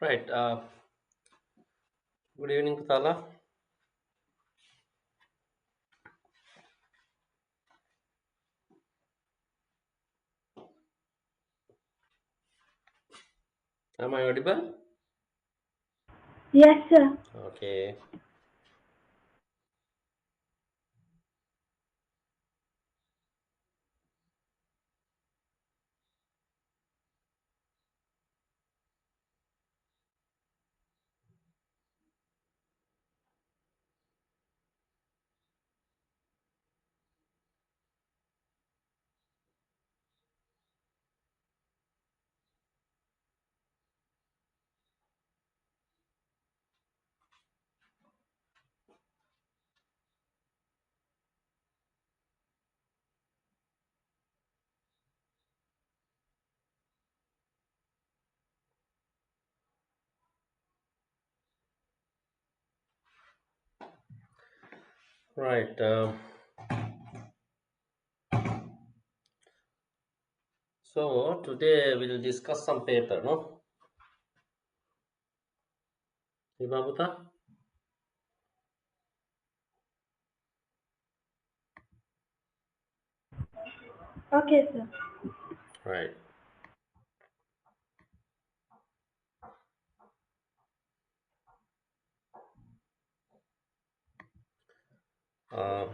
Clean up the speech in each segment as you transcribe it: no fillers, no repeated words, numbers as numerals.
Right. Good evening, Kutala. Am I audible? Yes, sir. Okay. Right. So today we'll discuss some paper, no? Himabuta? Okay, sir. Right. Uh,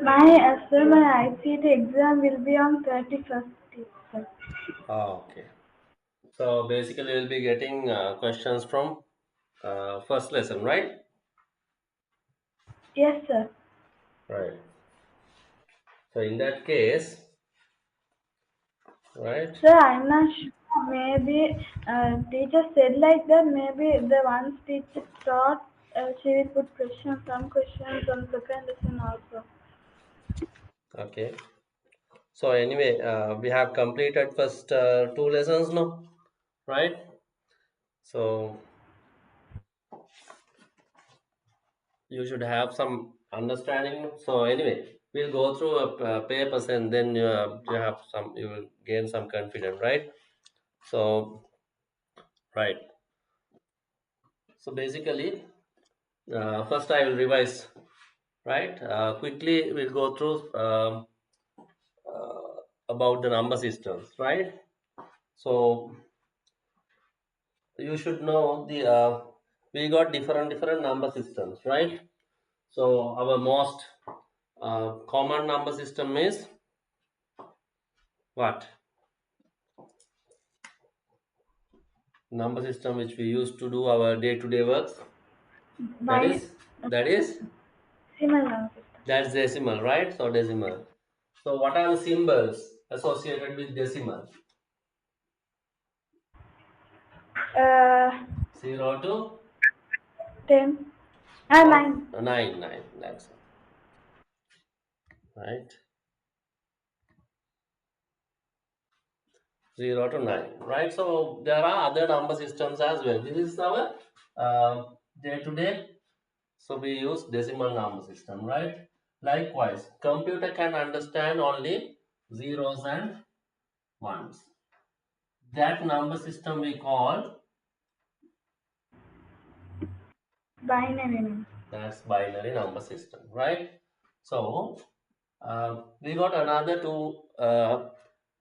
My ICT exam will be on 31st, sir. okay. So basically, we'll be getting questions from first lesson, right? Yes, sir. Right. So in that case, right? Sir, I'm not sure. Maybe teacher said like that. Maybe the once teacher taught, she will put questions, some questions on second lesson also. Okay. So anyway, we have completed first two lessons now, right? So you should have some understanding. So anyway, we'll go through papers and then you have some, you will gain some confidence, right? So right. So basically, first I will revise, right? Quickly we'll go through about the number systems, right? So you should know the we got different number systems, right? So our most common number system is what? Number system which we use to do our day-to-day works. That By is that is similar system. that's decimal, right? So decimal. So what are the symbols associated with decimal? Uh, 0 to 10. what? 9. 9, 9. That's it, right. 0 to 9, right? So there are other number systems as well. This is our day-to-day. So we use decimal number system, right? Likewise, computer can understand only zeros and ones. That number system we call, Binary number. that's binary number system, right? So we got another two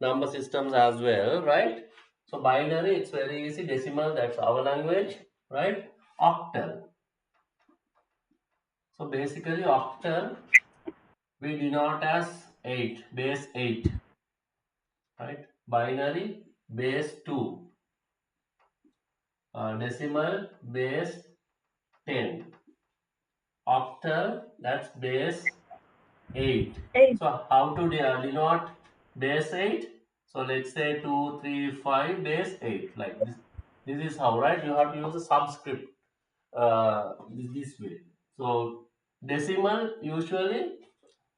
number systems as well, right? So binary, it's very easy. Decimal, that's our language, right? Octal. So basically, octal we denote as 8, base 8, right? Binary, base 2, decimal, base 10, octal, that's base 8. 8. So how to denote base 8? So let's say 2, 3, 5, base 8, like this. This is how, right? You have to use a subscript this way. So decimal usually,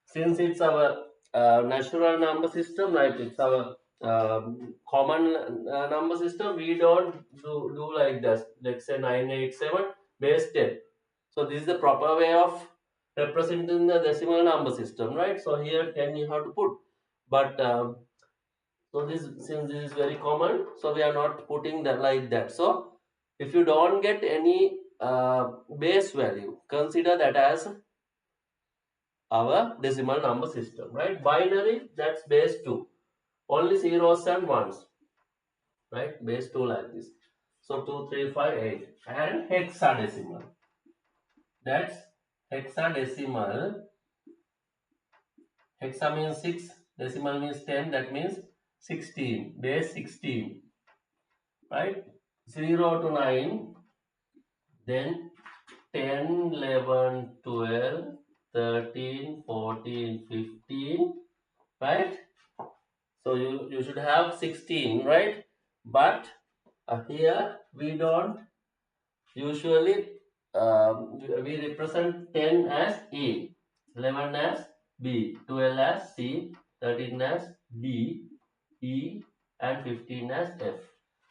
since it's our natural number system, right? It's our common number system. We don't do like this. Let's say 987 base 10. So this is the proper way of represented in the decimal number system, right? So here 10 you have to put, but so this, since this is very common, so we are not putting that like that. So if you don't get any base value, consider that as our decimal number system, right? Binary, that's base 2, only zeros and ones, right? Base 2 like this. So 2, 3, 5, 8, and hexadecimal, that's hexadecimal. Hexa means 6, decimal means 10, that means 16, base 16, right? 0 to 9, then 10, 11, 12, 13, 14, 15, right? So you should have 16, right? But here we don't usually, we represent 10 as A, 11 as B, 12 as C, 13 as D, E, and 15 as F.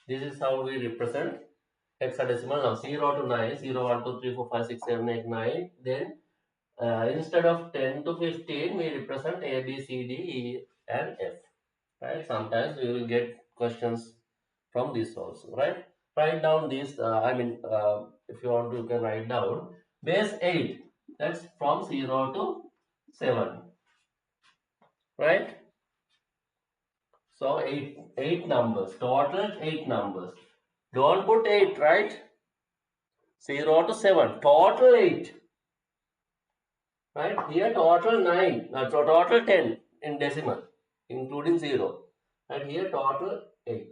This is how we represent hexadecimal now. 0 to 9, 0, 1, 2, 3, 4, 5, 6, 7, 8, 9. Then instead of 10 to 15, we represent A, B, C, D, E, and F. Right? Sometimes we will get questions from this also, right? Write down this. If you want to, you can write down base 8. That's from 0 to 7, right? So eight numbers, total 8 numbers. Don't put 8, right? 0 to 7, total 8, right? Here total 9, so total 10 in decimal, including 0. And here total 8.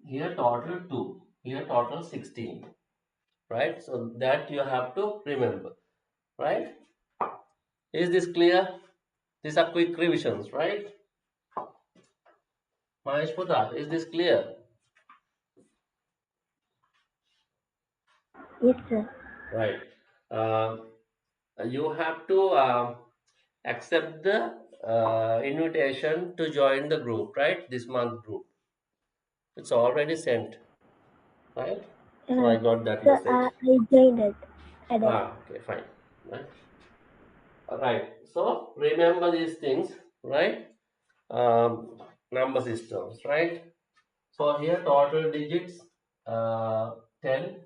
Here total 2. Here total 16. Right? So that you have to remember. Right? Is this clear? These are quick revisions, right? Mahesh Putta, is this clear? Yes, sir. Right. Uh, you have to accept the invitation to join the group, right? This month group. It's already sent, right? So I got that So message. I joined it. I did. Okay, fine. Right. Right. So remember these things, right? Number systems, right? So here total digits 10,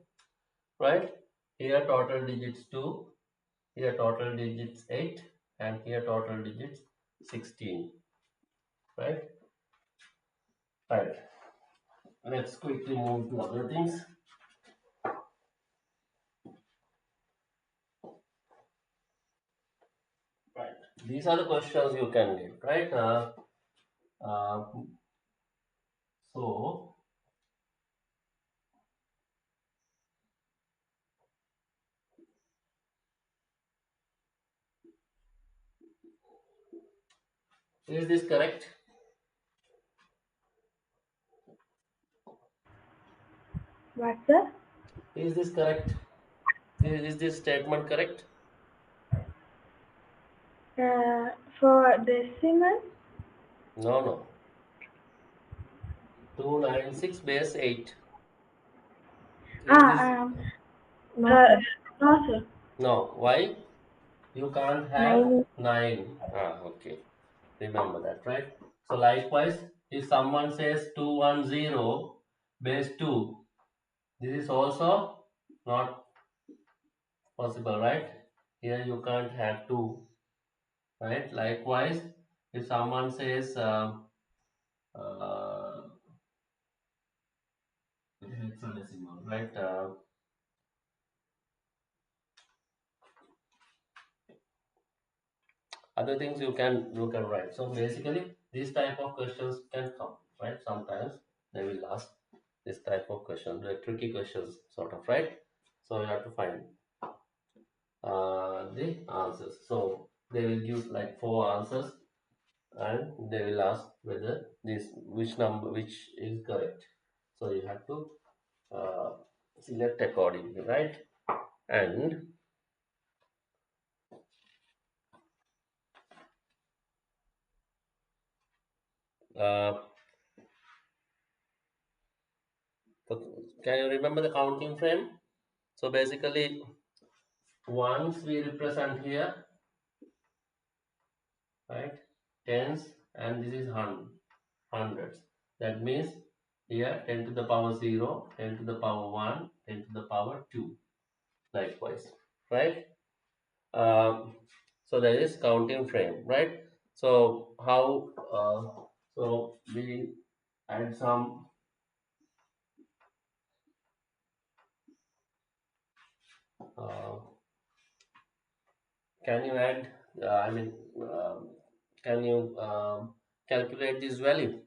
right? Here total digits 2, here total digits 8, and here total digits 16, right? Right. Let's quickly move to other things. Right. These are the questions you can get, right? Uh, so is this correct? What, sir? Is this correct? Is this statement correct? For decimal? No, no. 296 base 8. Is this Ah, no, sir. No, sir. no? Why? You can't have 9. 9. Okay. Remember that, right? So likewise, if someone says 210 base 2, this is also not possible, right? Here you can't have 2, right? Likewise, if someone says uh, hexadecimal, right? Other things you can write. So basically these type of questions can come, right? Sometimes they will ask this type of question, the tricky questions sort of, right? So you have to find the answers. So they will give like 4 answers, and they will ask whether this which number which is correct. So you have to uh, select accordingly, right? And uh, can you remember the counting frame? So basically ones we represent here, right? Tens, and this is hundreds. That means here 10 to the power 0, 10 to the power 1, 10 to the power 2, likewise, right? Um, so there is counting frame, right? So how, so we add some, uh, can you add, I mean, can you calculate this value?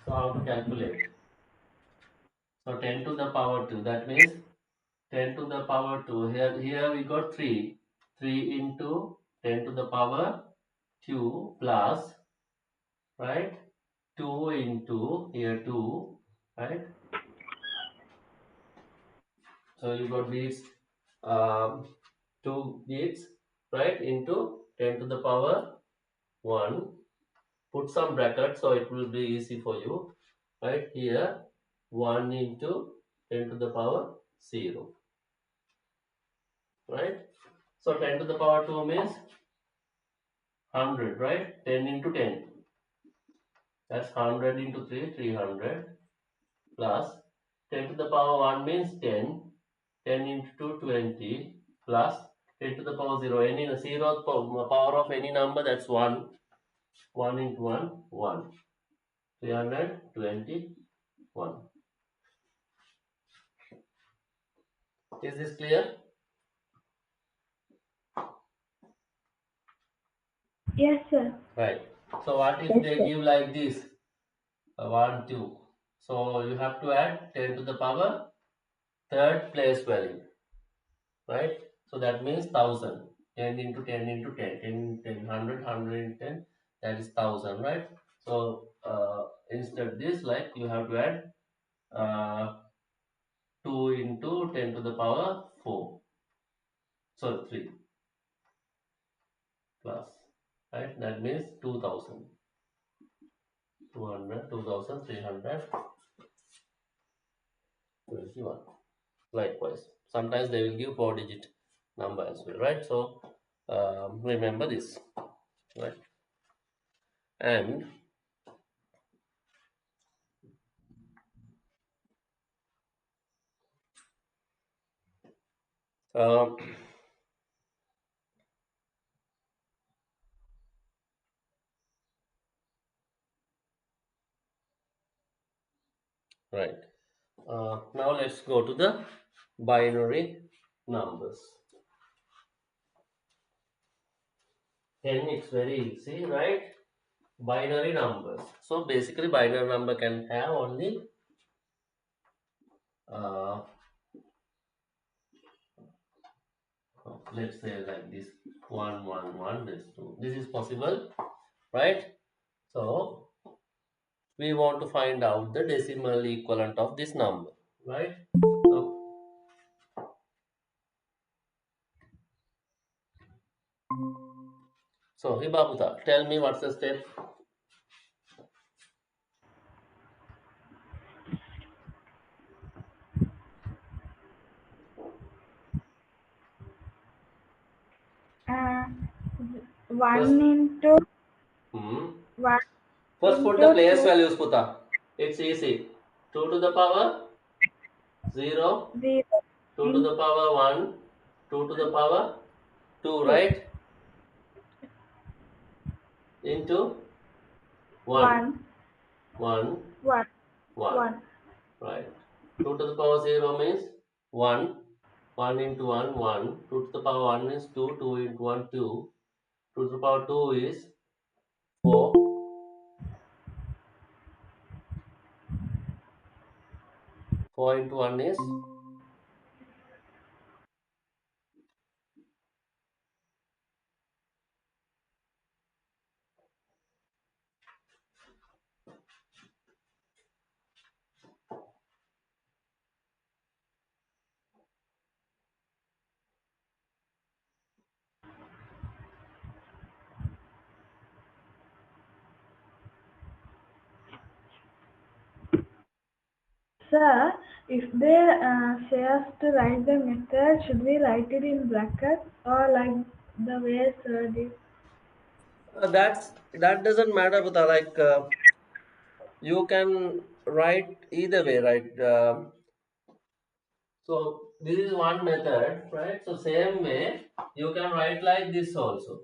So how to calculate? So 10 to the power 2, that means 10 to the power 2. Here we got 3. 3 into 10 to the power 2 plus, right? 2 into here 2, right? So you got these um, 2 bits, right? Into 10 to the power 1. Put some bracket so it will be easy for you, right? Here 1 into 10 to the power 0, right? So 10 to the power 2 means 100, right? 10 into 10. That's 100 into 3, 300 plus 10 to the power 1 means 10. 10 into 2, 20 plus 10 to the power 0. Any zeroth power of any number, that's 1. 1 into 1, 1. 321. Is this clear? Yes, sir. Right. So what if Yes, they sir. give like this? 1, 2. So you have to add 10 to the power third place value, right? So that means 1000. 10 into 10 into 10, 10, 10, 100, 100 into 10, that is 1000, right? So instead this, like, you have to add uh, 2 into 10 to the power 4, so 3 plus, right? That means 2000, 200, 2321. Likewise, sometimes they will give 4-digit number as well, right? So remember this, right? And um, right. Now let's go to the binary numbers. Then it's very easy, right? Binary numbers. So basically, binary number can have only uh, let's say like this, 111. This 2. This is possible, right? So we want to find out the decimal equivalent of this number, right? So Hibabuta, tell me what's the step. Uh, First, 1 into hmm, 1 first put the into place 2, values, Puta. It's easy. 2 to the power 0, 0 2 to in the power 1, 2 to the power 2, 2, right? Into 1, 1, 1, 1, 1, 1, right? 2 to the power 0 means 1, 1 into 1, 1. 2 to the power 1 means 2, 2 into 1, 2. 2 to the power 2 is 4. 4 into 1 is, Sir, if they say us to write the method, should we write it in brackets or like the way sir did? That doesn't matter, but you can write either way, right? So this is one method, right? So same way you can write like this also.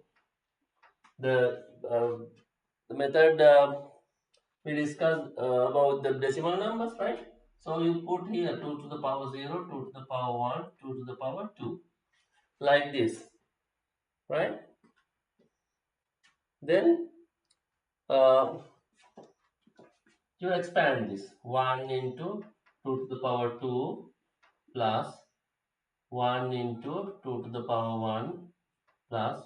The the method we discussed about the decimal numbers, right? So you put here 2 to the power 0, 2 to the power 1, 2 to the power 2, like this, right? Then uh, you expand this 1 into 2 to the power 2 plus 1 into 2 to the power 1 plus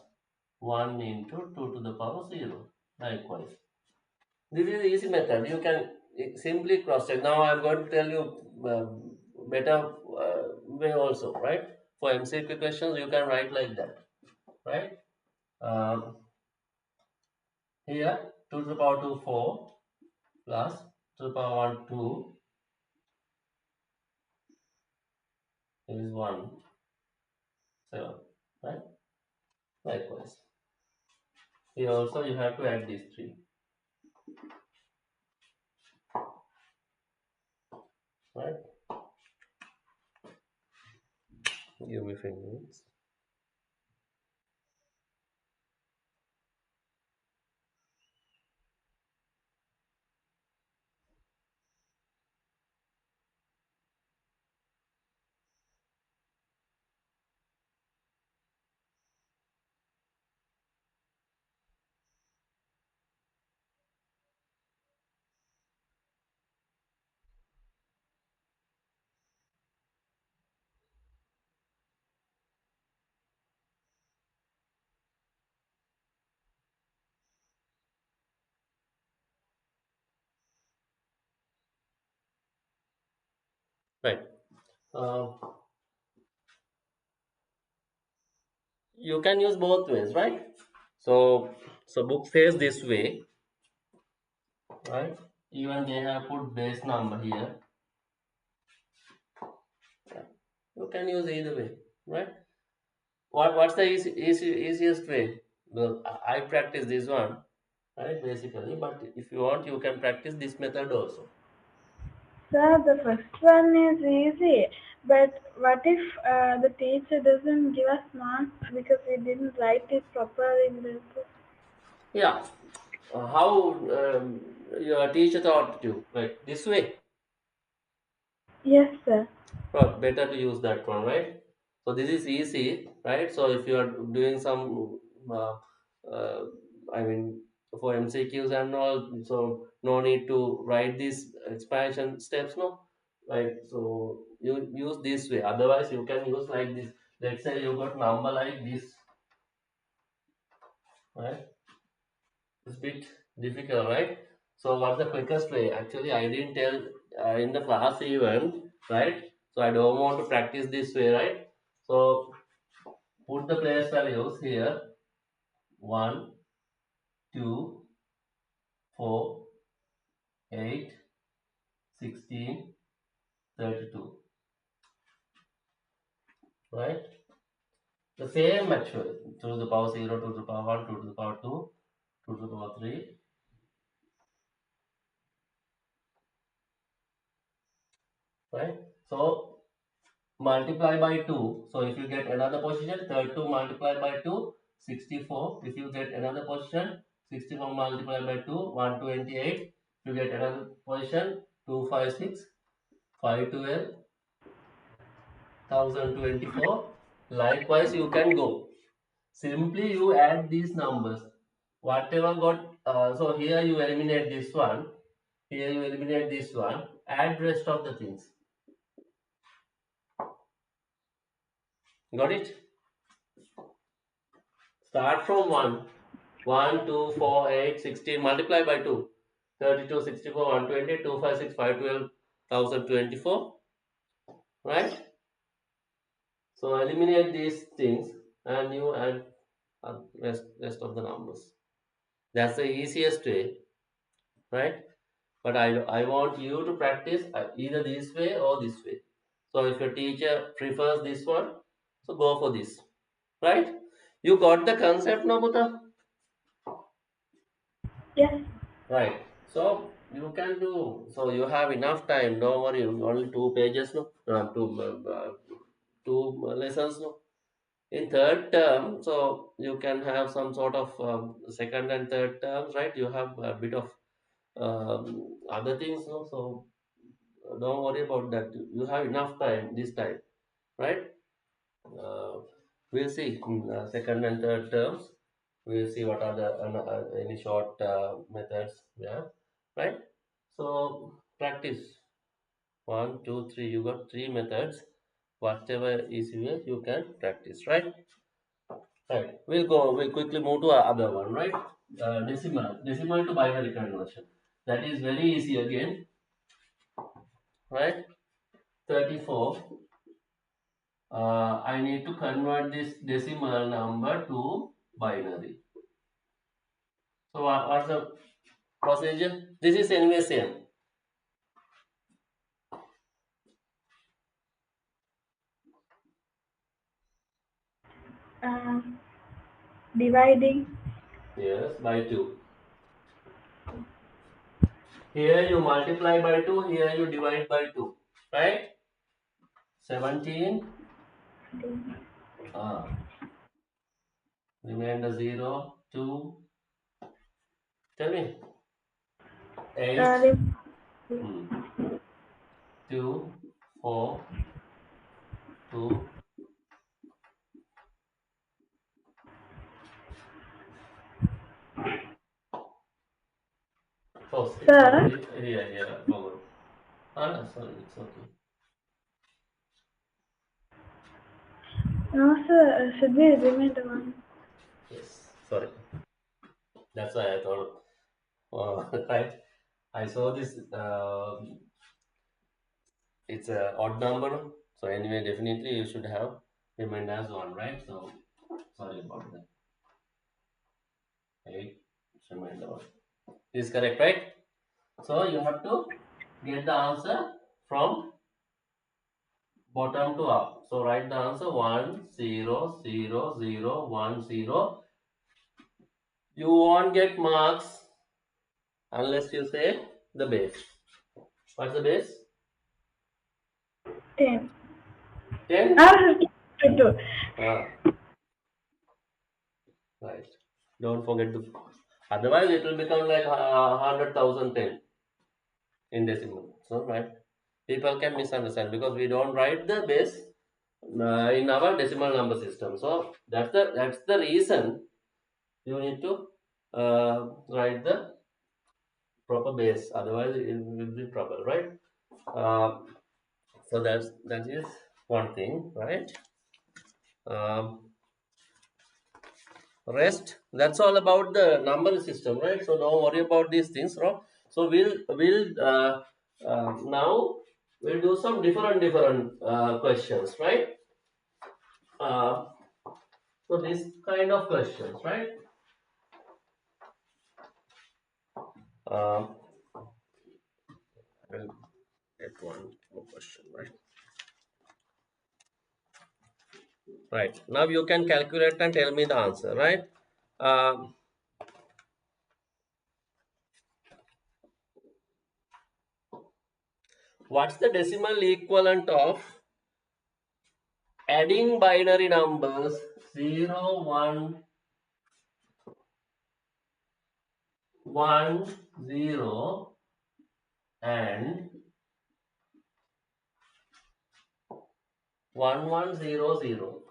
1 into 2 to the power 0. Likewise. This is the easy method. You can simply cross check. Now I'm going to tell you better way also, right? For MCQ questions, you can write like that, right? Um, Here, 2 to the power 2, 4 plus 2 to the power 1, 2 is 1, 7, right? Likewise. Here also you have to add these three, right? Give me 5 minutes. Right. Uh, you can use both ways, right? So book says this way, right? Even they have put base number here. You can use either way, right? What's the easiest way? Well, I practice this one, right? Basically, but if you want, you can practice this method also. Sir, the first one is easy, but what if the teacher doesn't give us marks because we didn't write it properly in the book? Yeah. How your teacher taught you? Like this way. Yes, sir. Right, better to use that one, right? So this is easy, right? So if you are doing some, uh, uh, I mean, for MCQs and all, so no need to write these expansion steps, no, right? So you use this way. Otherwise, you can use like this. Let's say you got number like this, right? It's a bit difficult, right? So what's the quickest way? Actually, I didn't tell in the class even, right? So I don't want to practice this way, right? So put the place values here: 1, 2, 4, 8, 16, 32, right? The same actually. 2 to the power 0, 2 to the power 1, 2 to the power 2, 2 to the power 3, right? So multiply by 2. So if you get another position, 32 multiplied by 2, 64. If you get another position, 64 multiplied by 2, 128. If you get another position, 256, 512, 1024. Likewise, you can go. Simply you add these numbers. Whatever got, so here you eliminate this one. Here you eliminate this one. Add rest of the things. Got it? Start from 1. 1, 2, 4, 8, 16. Multiply by 2. 32, 64, 120, 256, 512, 1024. Right? So eliminate these things and you add rest of the numbers. That's the easiest way. Right? But I want you to practice either this way or this way. So if your teacher prefers this one, so go for this, right? You got the concept now, Buddha? Yes. Right. So you can do. So you have enough time. Don't worry. Only 2 pages, no, two lessons, no. In third term, so you can have some sort of second and third terms, right? You have a bit of other things, no. So don't worry about that. You have enough time this time, right? Uh, we'll see in second and third terms. We'll see what are the any short methods. Yeah, right. So practice 1, 2, 3. You got 3 methods. Whatever is here, you can practice, right? Right. We'll go. We'll quickly move to other one, right? Decimal to binary conversion. That is very easy again, right? 34. I need to convert this decimal number to binary. So what's the procedure? This is anyway same. Um, Dividing. Yes, by 2. Here you multiply by 2. Here you divide by 2. Right? 17. Ah, remainder 0, 2. Tell me. 8. Uh, Hmm. 2, 4, 2. Oh, 6. Sir, Okay. Here, I forgot. Ah, sorry, it's okay. no, sir. Should we remain the one? Yes, sorry. That's why I thought, right? I saw this. It's a odd number, no? So anyway, definitely you should have remained as one, right? So sorry about that. Eight reminder one is correct, right? So you have to get the answer from bottom to up. So write the answer 1, 0, 0, 0, 1, 0. You won't get marks unless you say the base. What's the base? 10. 10? Ah, 2. Ah, right. Don't forget the. Otherwise, it will become like 100,010 in decimal. So, right. People can misunderstand because we don't write the base in our decimal number system. So that's the reason you need to write the proper base. Otherwise, it will be trouble, right? Uh, so that is one thing, right? Um, Rest, that's all about the number system, right? So don't worry about these things, no? So we'll now we'll do some different questions, right? uh, so this kind of questions, right? um, I'll get one more question, right? Now you can calculate and tell me the answer, right? um, what's the decimal equivalent of adding binary numbers 0, 1, 1, 0 and 1, 1, 0, 0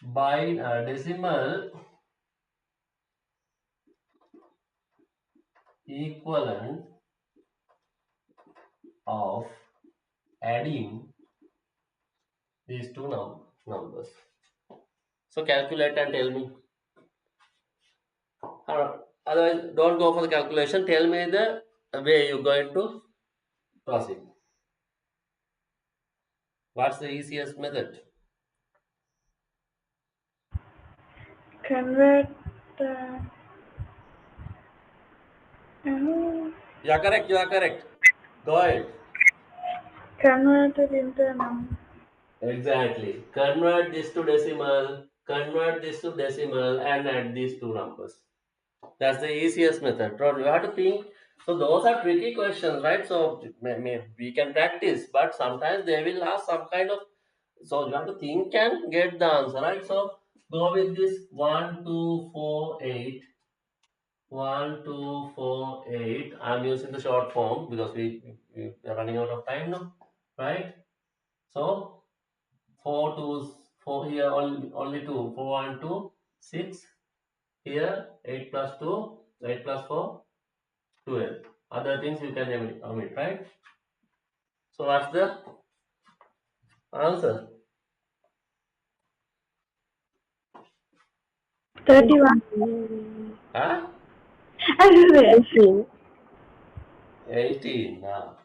by decimal equivalent of adding these two numbers. So calculate and tell me. Otherwise, don't go for the calculation. Tell me the way you're going to proceed. What's the easiest method? Convert. Uh, Uh, You are correct. You are correct. Go ahead. Converted into a number. Exactly. Convert this to decimal, convert this to decimal, and add these two numbers. That's the easiest method. But you have to think. So those are tricky questions, right? So we can practice, but sometimes they will ask some kind of. So you have to think and get the answer, right? So go with this 1, 2, 4, 8. 1, 2, 4, 8. I'm using the short form because we are running out of time now, right? So 4 here, only 2. 4 and 2, 6. Here 8 plus 2, 8 plus 4, 12. Other things you can omit, right? So what's the answer? 31. Huh? I do it. 18. 18 now.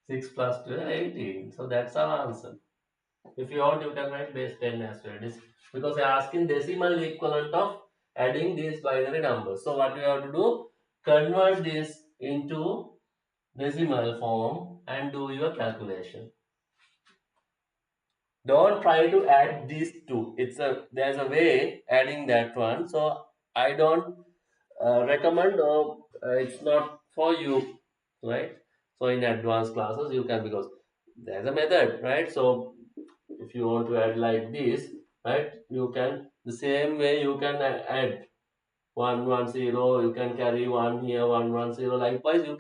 6 plus 2, 18. So that's our answer. If you want, you can write base 10 as well. Because they are asking decimal equivalent of adding these binary numbers. So what we have to do? Convert this into decimal form and do your calculation. Don't try to add these two. There's a way adding that one. So I don't recommend, or it's not for you, right? So in advanced classes you can, because there's a method, right? So if you want to add like this, right, you can the same way you can add 1, 1, 0. You can carry one here, 1, 1, 0. Likewise you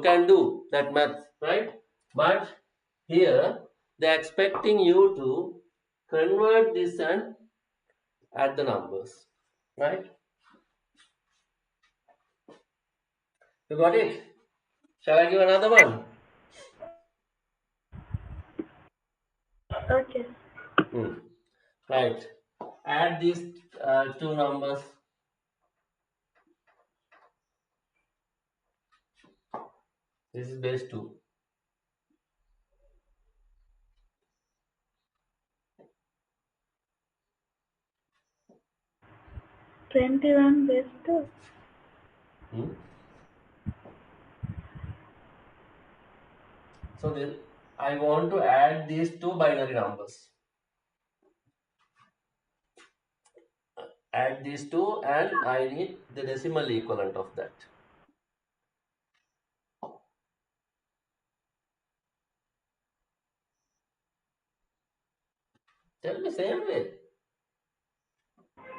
can do that math, right? But here they're expecting you to convert this and add the numbers, right? You got it? Shall I give another one? Okay. Hmm. Right. Add these two numbers. This is base 2. 21 base 2. Hmm? So I want to add these two binary numbers. Add these two, and I need the decimal equivalent of that. Tell me same way.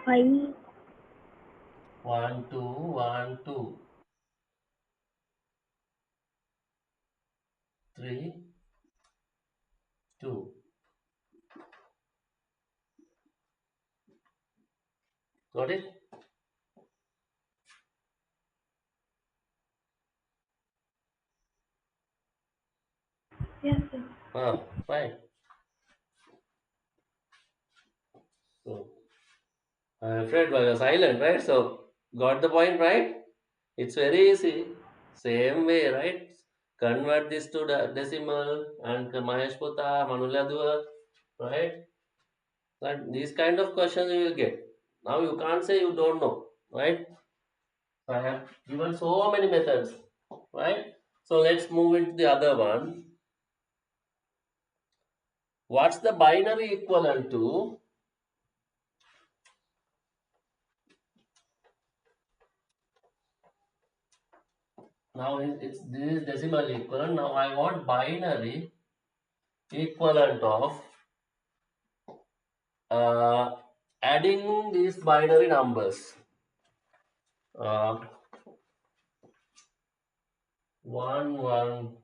5. 1, 2, 1, 2, 3, 2. Got it? Yes, sir. Fine. So I'm afraid I was silent, right? So got the point, right? It's very easy. Same way, right? Convert this to the decimal and Mahesh Putta, Manuladua, right? That these kind of questions you will get. Now you can't say you don't know, right? I have given so many methods, right? So let's move into the other one. What's the binary equivalent to? Now this is decimal equivalent. Now I want binary equivalent of uh, adding these binary numbers. Uh, 1, 1,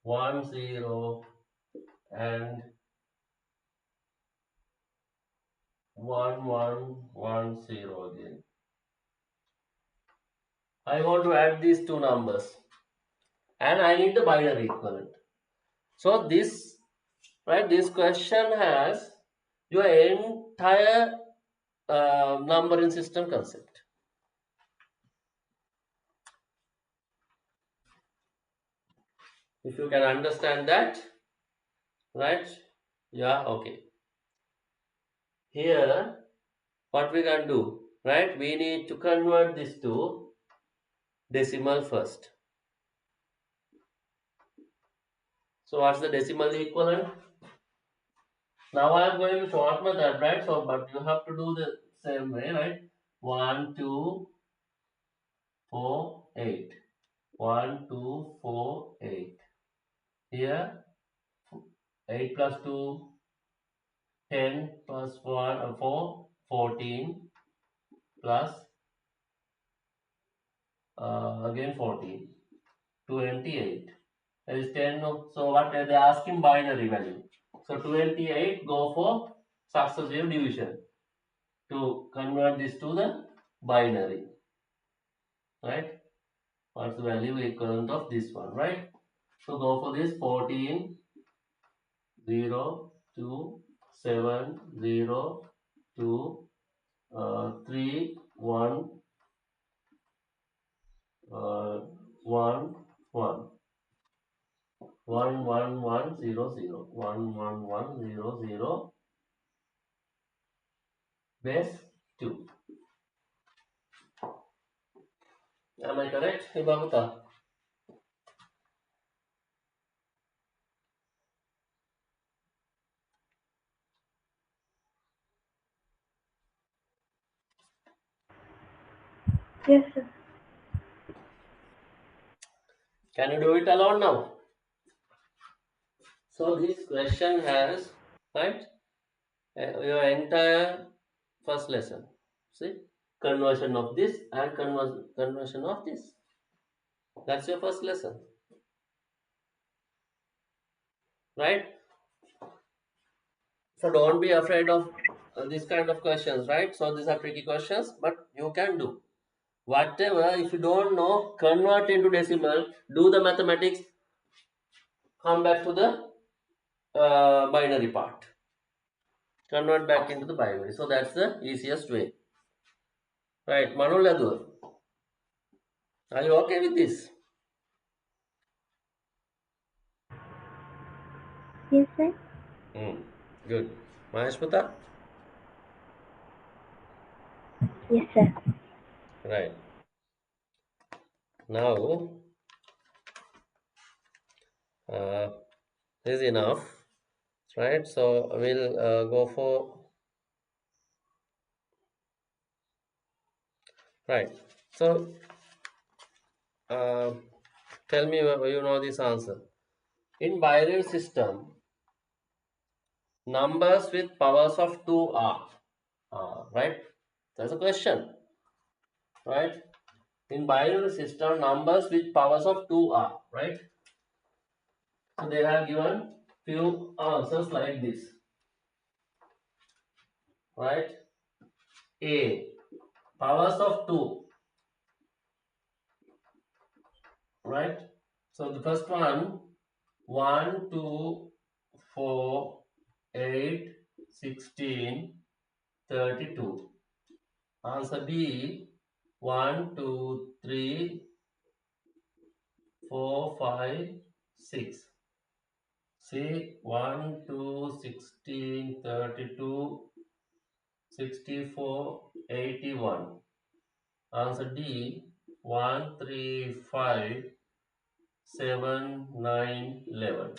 1, 0 and 1, 1, 1, 0 again. I want to add these two numbers and I need the binary equivalent. So this question has your entire numbering system concept. If you can understand that, right? Yeah, okay. Here, what we can do, right? We need to convert this to decimal first. So what's the decimal equivalent? Now I am going to short method, right? So, but you have to do the same way, right? 1, 2, 4, 8. 1, 2, 4, 8. Here, 8 plus 2, 10 plus 1, 4, 14 plus again 14, 28. That is 10. So what they asking binary value. So 28 go for successive division to convert this to the binary, right? What's the value equivalent of this one, right? So go for this 14, 0, 2, 7, 0, 2, 3, 1, 1, 1. 1 1 1 0 0 1 1 1 0 0 base 2. Am I correct, Hibamata? Yes, sir. Can you do it alone now? So this question has, right, your entire first lesson. See, conversion of this and conversion of this. That's your first lesson, right? So don't be afraid of these kind of questions, right? So these are tricky questions, but you can do whatever. If you don't know, convert into decimal, do the mathematics, come back to the binary part, convert back into the binary. So that's the easiest way, right? Manuladur, are you okay with this? Yes, sir. Good. Maheshmata? Yes, sir. Right. Now, uh, this is enough, right? So we'll go for, right. So uh, tell me whether you know this answer. In binary system, numbers with powers of 2 are, right? That's a question, right? In binary system, numbers with powers of 2 are, right? So they have given few answers like this, right? A, powers of 2, right? So the first one, 1, 2, 4, 8, 16, 32. Answer B, 1, 2, 3, 4, 5, 6. See, 1, 2, 16, 32, 64, 81. Answer D, 1, 3, 5, 7, 9, 11.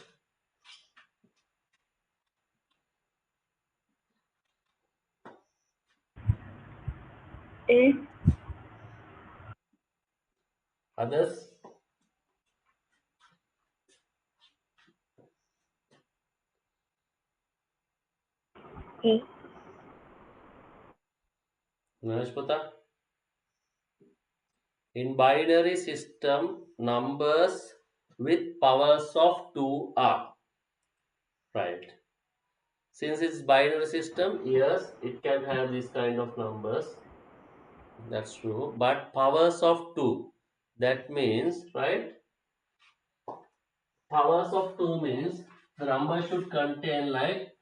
A. Others? A. Nanashpata? In binary system, numbers with powers of 2 are, right? Since it's binary system, yes, it can have this kind of numbers. That's true. But powers of 2, that means, right? Powers of 2 means the number should contain like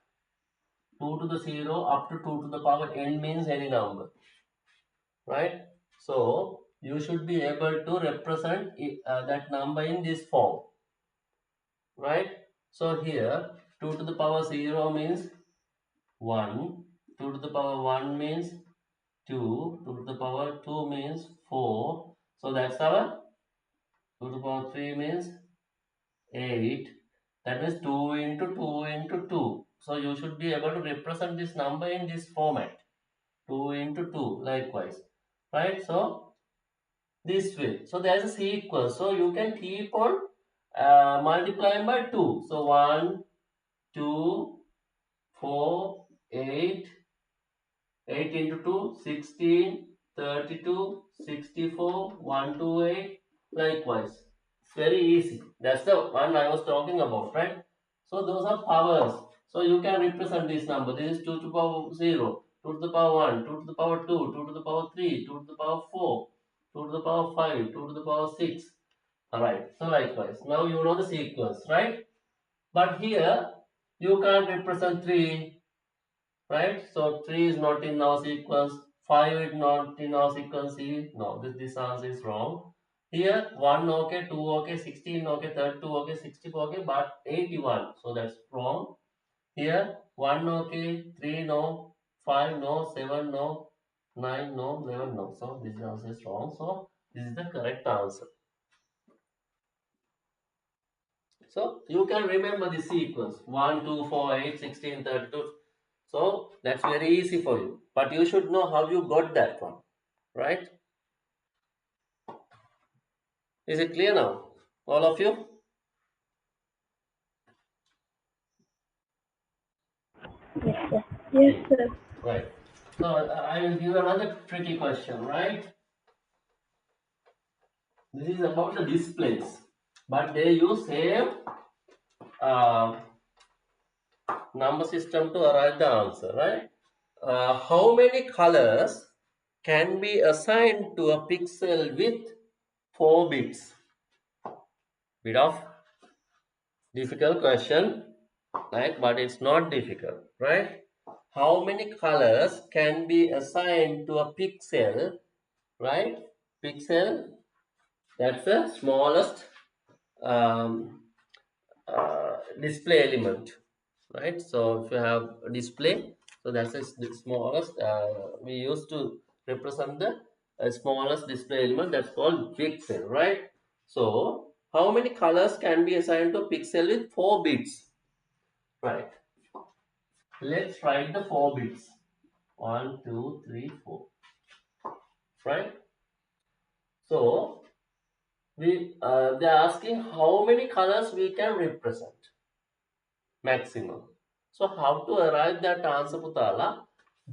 2 to the 0 up to 2 to the power n means any number, right? So you should be able to represent that number in this form, right? So here 2 to the power 0 means 1, 2 to the power 1 means 2, 2 to the power 2 means 4. So that's our 2 to the power 3 means 8. That means 2 into 2 into 2. So you should be able to represent this number in this format. 2 into 2 likewise. Right? So this way. So there's a sequence. So you can keep on multiplying by 2. So 1, 2, 4, 8, 8 into 2, 16, 32, 64, 128, likewise. It's very easy. That's the one I was talking about, right? So those are powers. So you can represent this number. This is 2 to the power 0, 2 to the power 1, 2 to the power 2, 2 to the power 3, 2 to the power 4, 2 to the power 5, 2 to the power 6. Alright, so likewise. Now you know the sequence, right? But here you can't represent 3, right? So 3 is not in our sequence, 5 is not in our sequence. No, this answer is wrong. Here 1 okay, 2 okay, 16 okay, 32 okay, 64 okay, but 81. So that's wrong. Here 1 okay, 3 no, 5 no, 7 no, 9 no, 11 no. So this answer is wrong. So this is the correct answer. So you can remember the sequence 1, 2, 4, 8, 16, 32. So that's very easy for you. But you should know how you got that one, right? Is it clear now? All of you? Yes, sir. Yes, Okay, sir. right. So I will give another tricky question, right? This is about the displays, but they use same uh, number system to arrive the answer, right? How many colors can be assigned to a pixel with 4 bits? Bit of difficult question, right? But it's not difficult, right? How many colors can be assigned to a pixel, right? Pixel, that's the smallest um, display element, right? So if you have a display, so that's the smallest. We used to represent the smallest display element, that's called pixel, right? So how many colors can be assigned to a pixel with 4 bits, right? Let's write the 4 bits. 1, 2, 3, 4. Right? So they're asking how many colors we can represent maximum. So how to arrive that answer, Putala?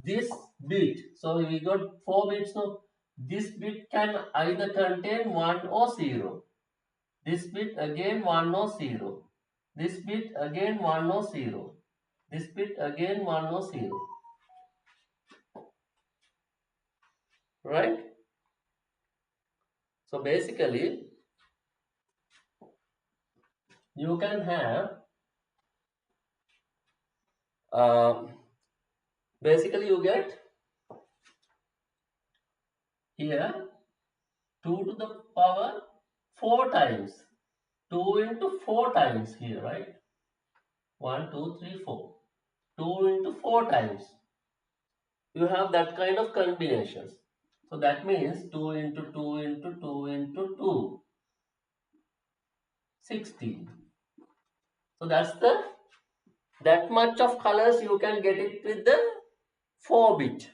This bit. So we got 4 bits. So this bit can either contain 1 or 0. This bit again 1 or 0. This bit again 1 or 0. This bit again 1 or 0. Right? So basically you can have uh, basically you get here 2 to the power 4 times. 2 into 4 times here, right? 1, 2, 3, 4. 2 into 4 times. You have that kind of combinations. So that means 2 into 2 into 2 into 2. 16. So that's the that much of colors you can get it with the 4 bit.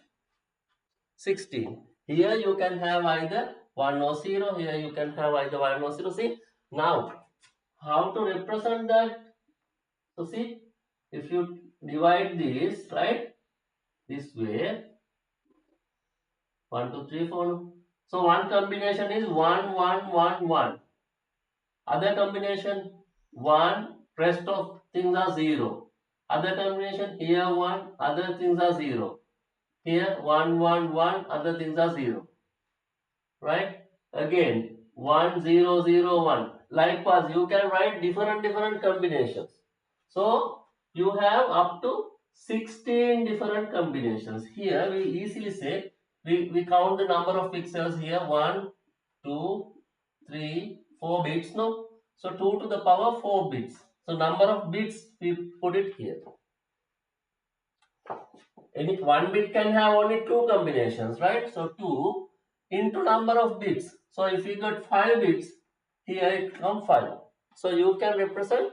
16. Here you can have either 1 or 0. Here you can have either 1 or 0. See, now how to represent that? So see, if you divide this, right, this way, 1, 2, 3, 4. So one combination is 1, 1, 1, 1. Other combination 1, rest of things are 0. Other combination here 1, other things are 0. Here 1, 1, 1, other things are 0. Right? Again 1, 0, 0, 1. Likewise, you can write different combinations. So you have up to 16 different combinations. Here we easily say we count the number of pixels here 1, 2, 3, 4 bits. No, so 2 to the power 4 bits. So number of bits we put it here. Any one bit can have only two combinations, right? So 2 into number of bits. So if you got 5 bits, here it come 5. So you can represent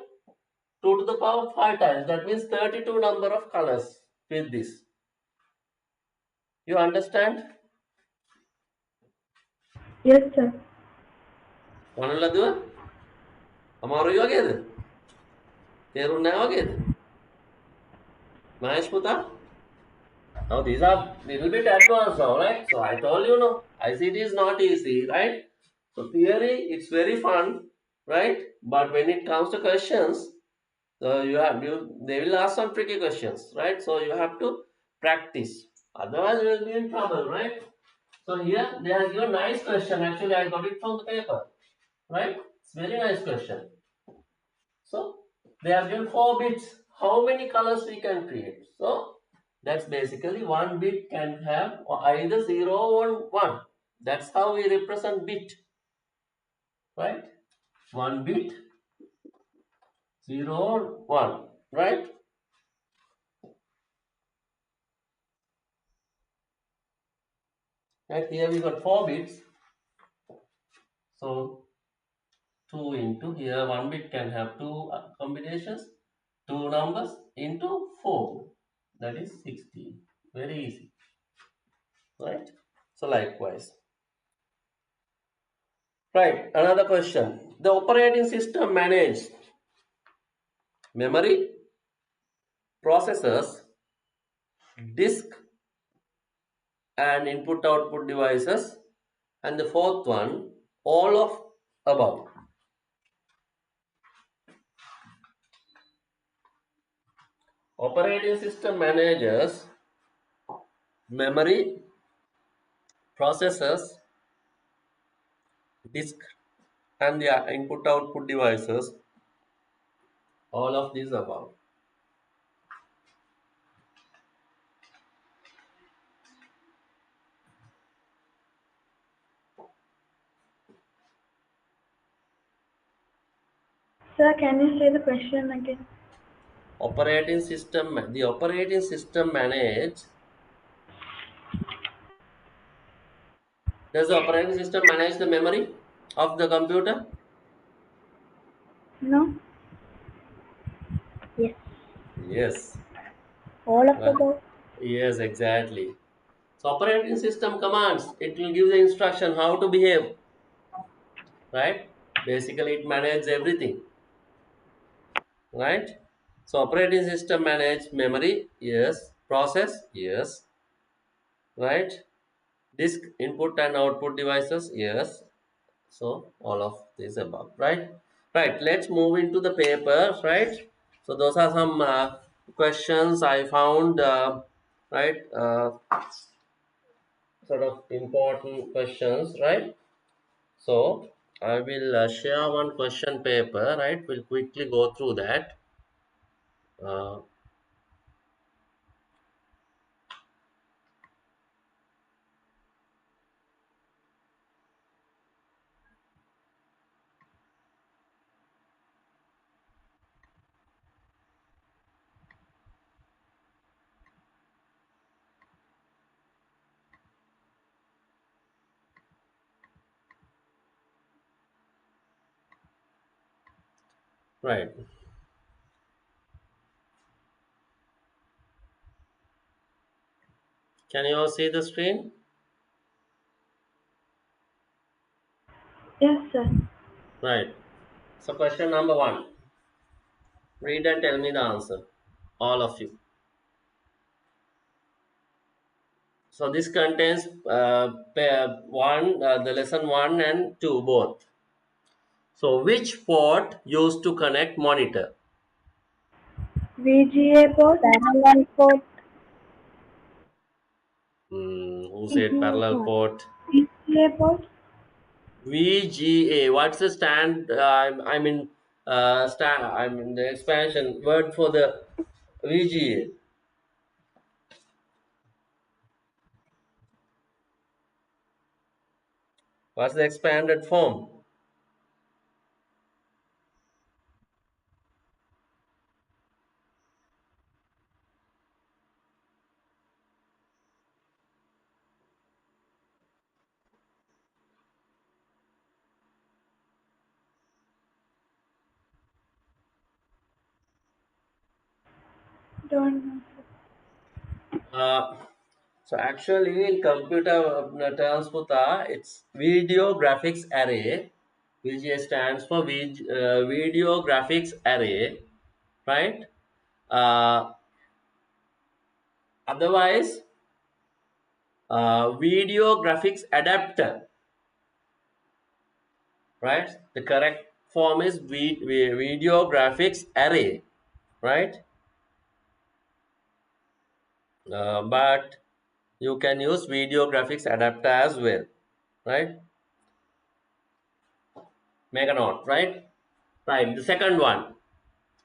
2 to the power 5 times. That means 32 number of colors with this. You understand? Yes, sir. ඔන්නලදුව අමාරුයි වගේද? තේරුම් නැහැ වගේද? මහේෂ් පුතා? Now these are little bit advanced now, right? So I told you no, ICT is not easy, right? So theory, it's very fun, right? But when it comes to questions, they will ask some tricky questions, right? So you have to practice. Otherwise, you will be in trouble, right? So here they have given nice question. Actually, I got it from the paper, right? It's very nice question. So they are given 4 bits. How many colors we can create? So that's basically one bit can have either 0 or 1. That's how we represent bit, right? One bit, 0 or 1, right? Right here we got 4 bits. So 2 into here, one bit can have two combinations, two numbers into 4. That is 16. Very easy, right? So likewise. Right, another question. The operating system manages memory, processors, disk, and input output devices. And the fourth one, all of above. Operating system manages memory, processors, disk, and the input output devices. All of these above. Sir, can you say the question again? The operating system manage. Does the operating system manage the memory of the computer? No? Yes. Yes. All of the Right. above? Yes, exactly. So operating system commands, it will give the instruction how to behave, right? Basically, it manages everything, right? So operating system manage memory, yes. Process, yes, right? Disk input and output devices, yes. So all of this above, right? Right. Let's move into the paper, right? So those are some questions I found, right? Sort of important questions, right? So I will share one question paper, right? We'll quickly go through that. Uh, right. Can you all see the screen? Yes, sir. Right. So question number one. Read and tell me the answer. All of you. So this contains the lesson one and two both. So which port used to connect monitor? VGA port, parallel port, Who said VGA parallel port. port? VGA port, VGA. What's the stand? I mean the expansion word for the VGA. What's the expanded form? Don't know. Uh, so actually, in computer terms, Puta, it's video graphics array. VGA stands for video graphics array, right? Uh, Otherwise, video graphics adapter, right? The correct form is video graphics array, right? But you can use video graphics adapter as well, right? Make a note, right? Right. The second one.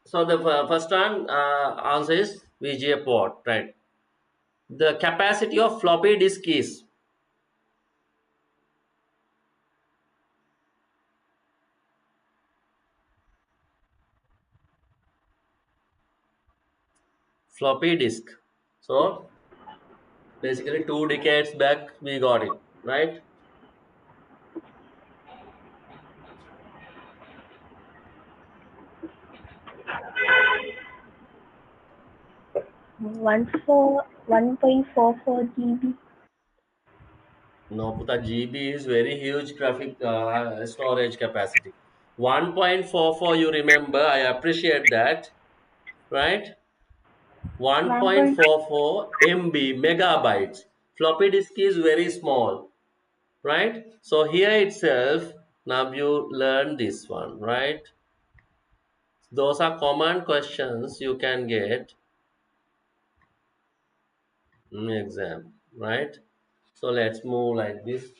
So the first one answer is VGA port, right? The capacity of floppy disk is floppy disk. So basically 2 decades back we got it, right? 1.44 GB. No, Puta, GB is very huge graphic storage capacity. 1.44, you remember? I appreciate that, right? 1 1.44 MB megabytes. Floppy disk is very small, right? So here itself, now you learn this one, right? Those are common questions you can get in exam, right? So let's move like this.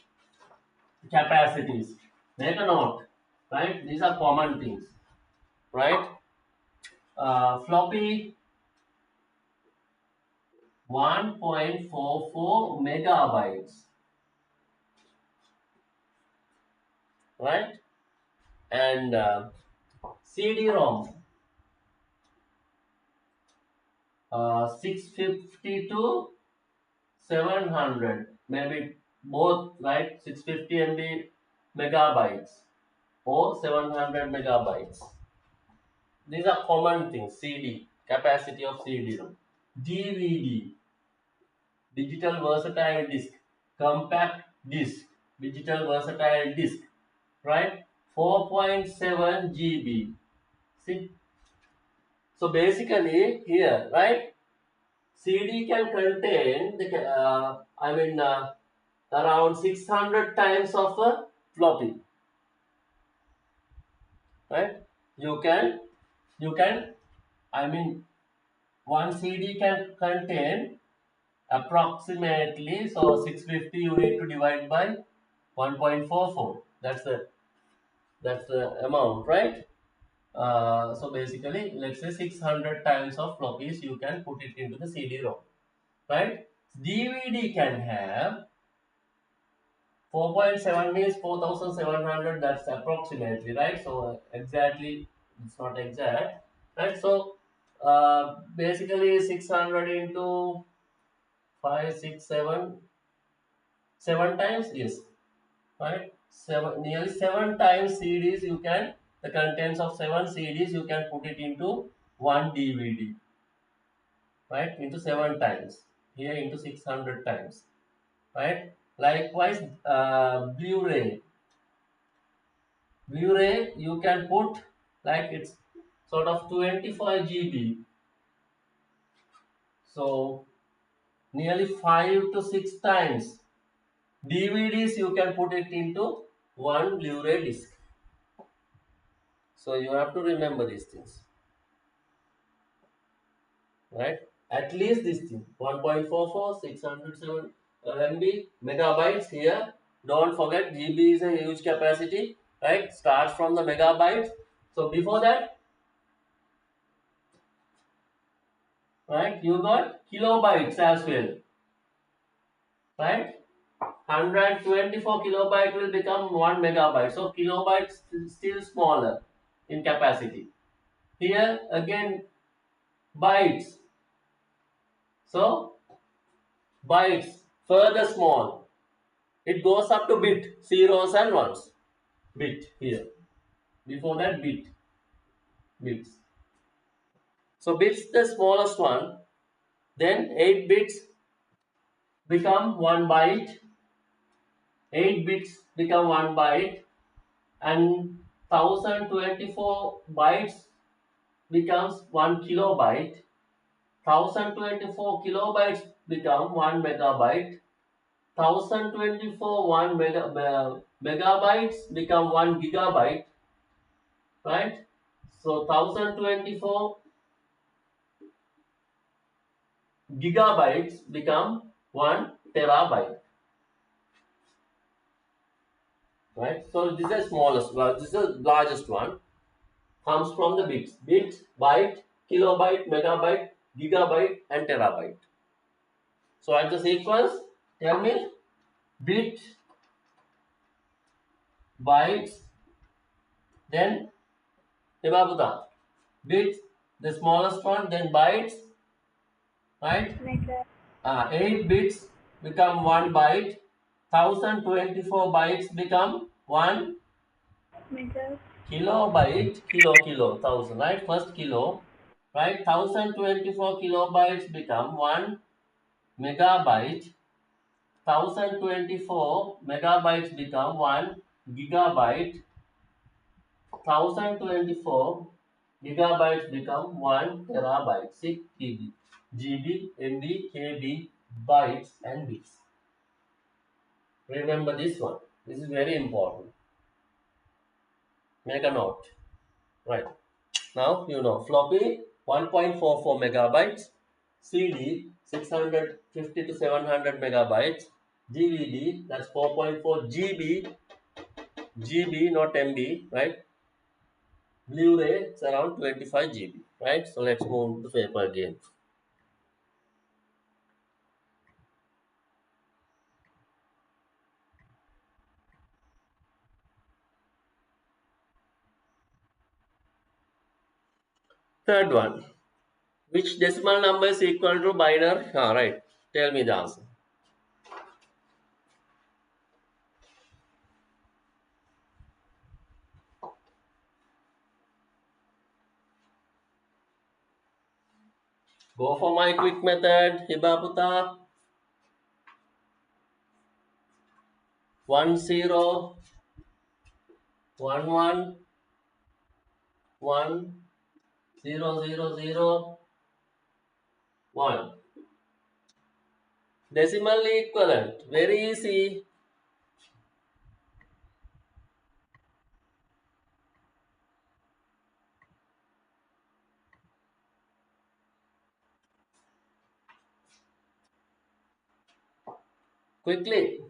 Capacities. Make a note, right? These are common things, right? Floppy 1.44 megabytes, right? And CD-ROM 650 to 700, maybe both, right? 650 MB megabytes or 700 megabytes. These are common things. CD, capacity of CD-ROM. DVD, digital versatile disk. Compact disk, digital versatile disk, right? 4.7 GB. See, so basically here, right? CD can contain around 600 times of a floppy, right? You can, you can, I mean, one CD can contain approximately, so 650 you need to divide by 1.44. That's the amount, right? So basically, let's say 600 times of floppies you can put it into the CD-ROM, right? DVD can have 4.7 means 4,700. That's approximately, right? So exactly, it's not exact, right? So basically 600 into 5, 6, 7, 7 times, yes, right? Nearly 7 times CDs you can, the contents of 7 CDs you can put it into one DVD, right? Into 7 times, here into 600 times, right? Likewise, Blu-ray you can put, like, it's sort of 25 GB, so nearly 5 to 6 times. DVDs you can put it into one Blu-ray disc. So you have to remember these things, right? At least this thing 1.44 607 MB megabytes here. Don't forget GB is a huge capacity, right? Starts from the megabytes. So before that, right, you got kilobytes as well, right? 124 kilobyte will become 1 megabyte. So kilobytes still smaller in capacity. Here again bytes. So bytes further small. It goes up to bit, zeros and ones. Bit here. Before that bits. So bits the smallest one, then 8 bits become 1 byte, 8 bits become 1 byte, and 1024 bytes becomes 1 kilobyte, 1024 kilobytes become 1 megabyte, 1024 megabytes become 1 gigabyte, right? So 1024 gigabytes become 1 terabyte, right? So this is the smallest, well, this is the largest one, comes from the bits. Bit, byte, kilobyte, megabyte, gigabyte, and terabyte. So at the sequence, tell me bit, bytes, then Hibabuta. Bits, the smallest one, then bytes, right? Mega. 8 bits become 1 byte, 1024 bytes become 1 Mega. kilobyte, kilo, 1000, right? First kilo, right? 1024 kilobytes become 1 megabyte, 1024 megabytes become 1 gigabyte, 1024 gigabytes become 1 terabyte, 6 GB, GB, MB, KB, bytes and bits. Remember this one. This is very important. Make a note. Right. Now you know floppy 1.44 megabytes, CD 650 to 700 megabytes, DVD that's 4.4 GB, GB not MB, right? Blu-ray it's around 25 GB, right? So let's move to paper again. Third one. Which decimal number is equal to binary? Ah, right. Tell me the answer. Go for my quick method, Hibaputa. 10 11 1 0 0 0 1. Decimal equivalent. Very easy. Quickly.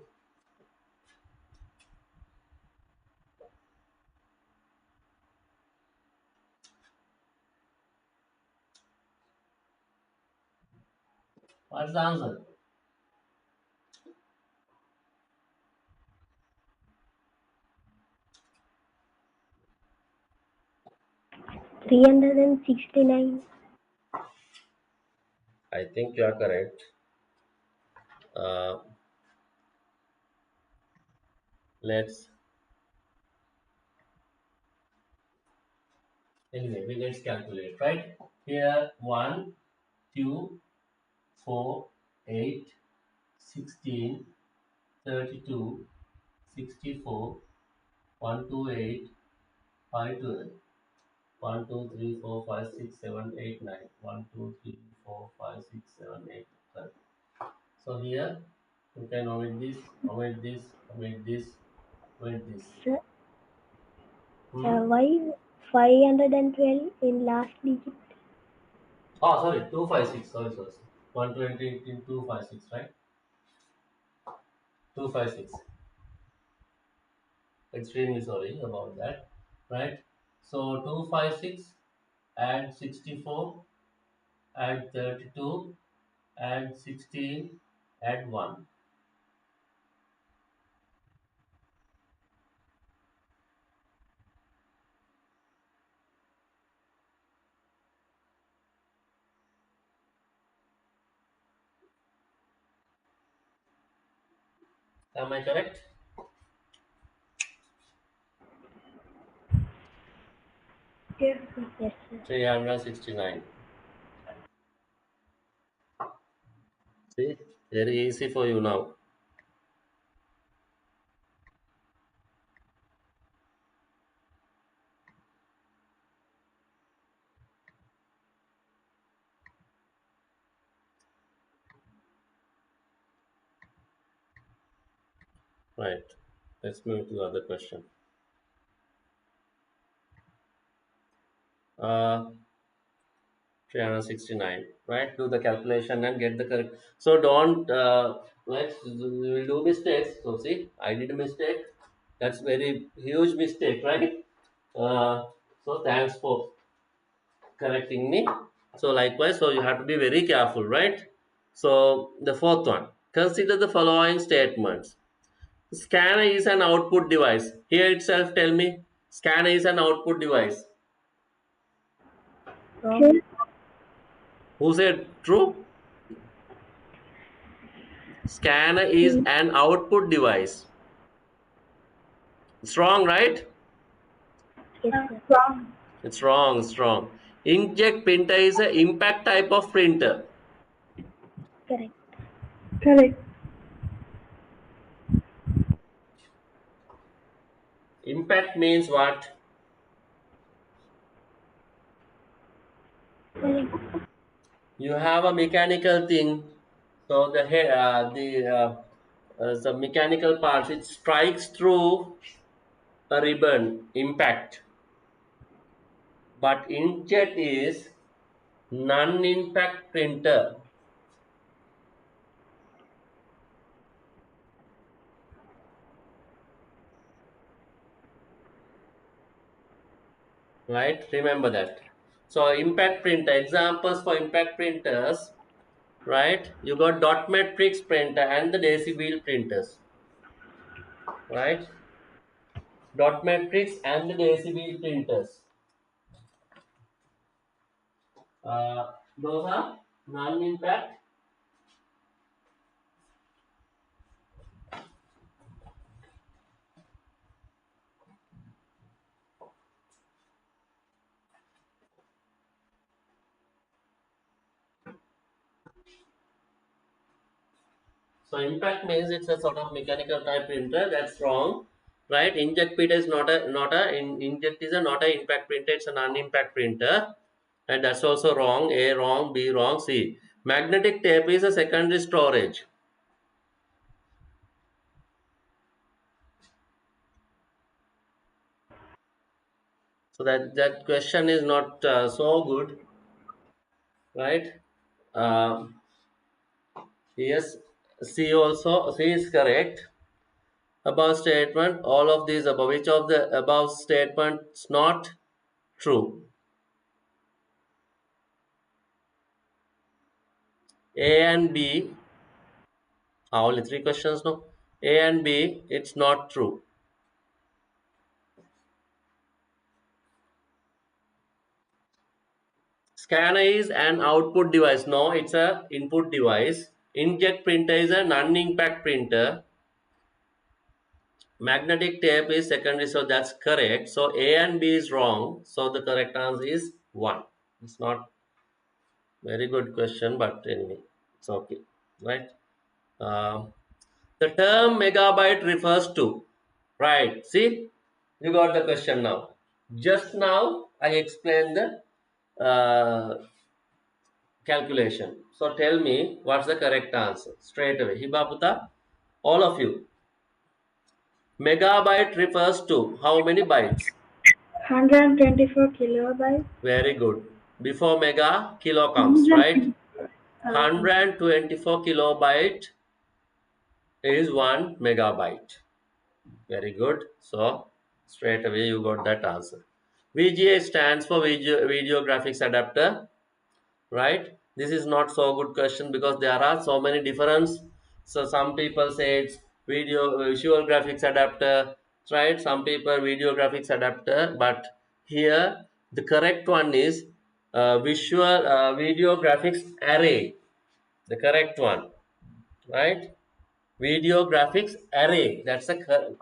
What's the answer? 369. I think you are correct. Uh, let's anyway. Let's calculate. Right here, 1, 2, 4, 8, 16, 32, 64, 128, 512. 1, 2, 3, 4, 5, 6, 7, 8, 9. 1, 2, 3, 4, 5, 6, 7, 8, 12. So here you can omit this, omit this, omit this, omit this. Sir, Hmm? why 512 in last digit? Oh, sorry, 256. Sorry. 120 into 256, right? 256. Extremely sorry about that, right? So 256, add 64, add 32, add 16, add 1. Am I correct? Yes. Yes, sir. 369. See, very easy for you now. Right. Let's move to the other question. Uh, 369. Right. Do the calculation and get the correct. So don't. We'll do mistakes. So see, I did a mistake. That's very huge mistake, right? Uh, so thanks for correcting me. So likewise, so you have to be very careful, right? So the fourth one. Consider the following statements. Scanner is an output device. Here itself tell me scanner is an output device. Wrong. Who said true? Scanner is an output device. It's wrong, right? Yes, sir. Wrong. It's wrong, it's wrong. Inkjet printer is an impact type of printer. Correct. Correct. Impact means what? Pulling. You have a mechanical thing. So the mechanical parts, it strikes through a ribbon, impact. But inkjet is non-impact printer, right? Remember that. So impact printer, examples for impact printers, right? You got dot matrix printer and the daisy wheel printers, right? Dot matrix and the daisy wheel printers. Those are non-impact. So impact means it's a sort of mechanical type printer. That's wrong, right? Inject printer is inject is a not a impact printer. It's a non-impact printer, and that's also wrong. A wrong, B wrong, C. Magnetic tape is a secondary storage. So that question is not so good, right? Um yes, C also. C is correct. Above statement, all of these above. Which of the above statements not true? A and B. Only three questions, no? A and B, it's not true. Scanner is an output device. No, it's a input device. Inkjet printer is a non-impact printer. Magnetic tape is secondary, so that's correct. So A and B is wrong. So the correct answer is 1. It's not very good question, but anyway, it's okay, right? Um, the term megabyte refers to, right? See, you got the question now. Just now I explained the calculation. So tell me what's the correct answer straight away. Hibaputa, all of you. Megabyte refers to how many bytes? 124 kilobytes. Very good. Before mega, kilo comes, right? 124. 124 kilobyte is 1 megabyte. Very good. So straight away you got that answer. VGA stands for video graphics adapter, right? This is not so good question because there are so many difference. So some people say it's visual graphics adapter, right? Some people video graphics adapter, but here the correct one is visual video graphics array. The correct one, right? Video graphics array. That's the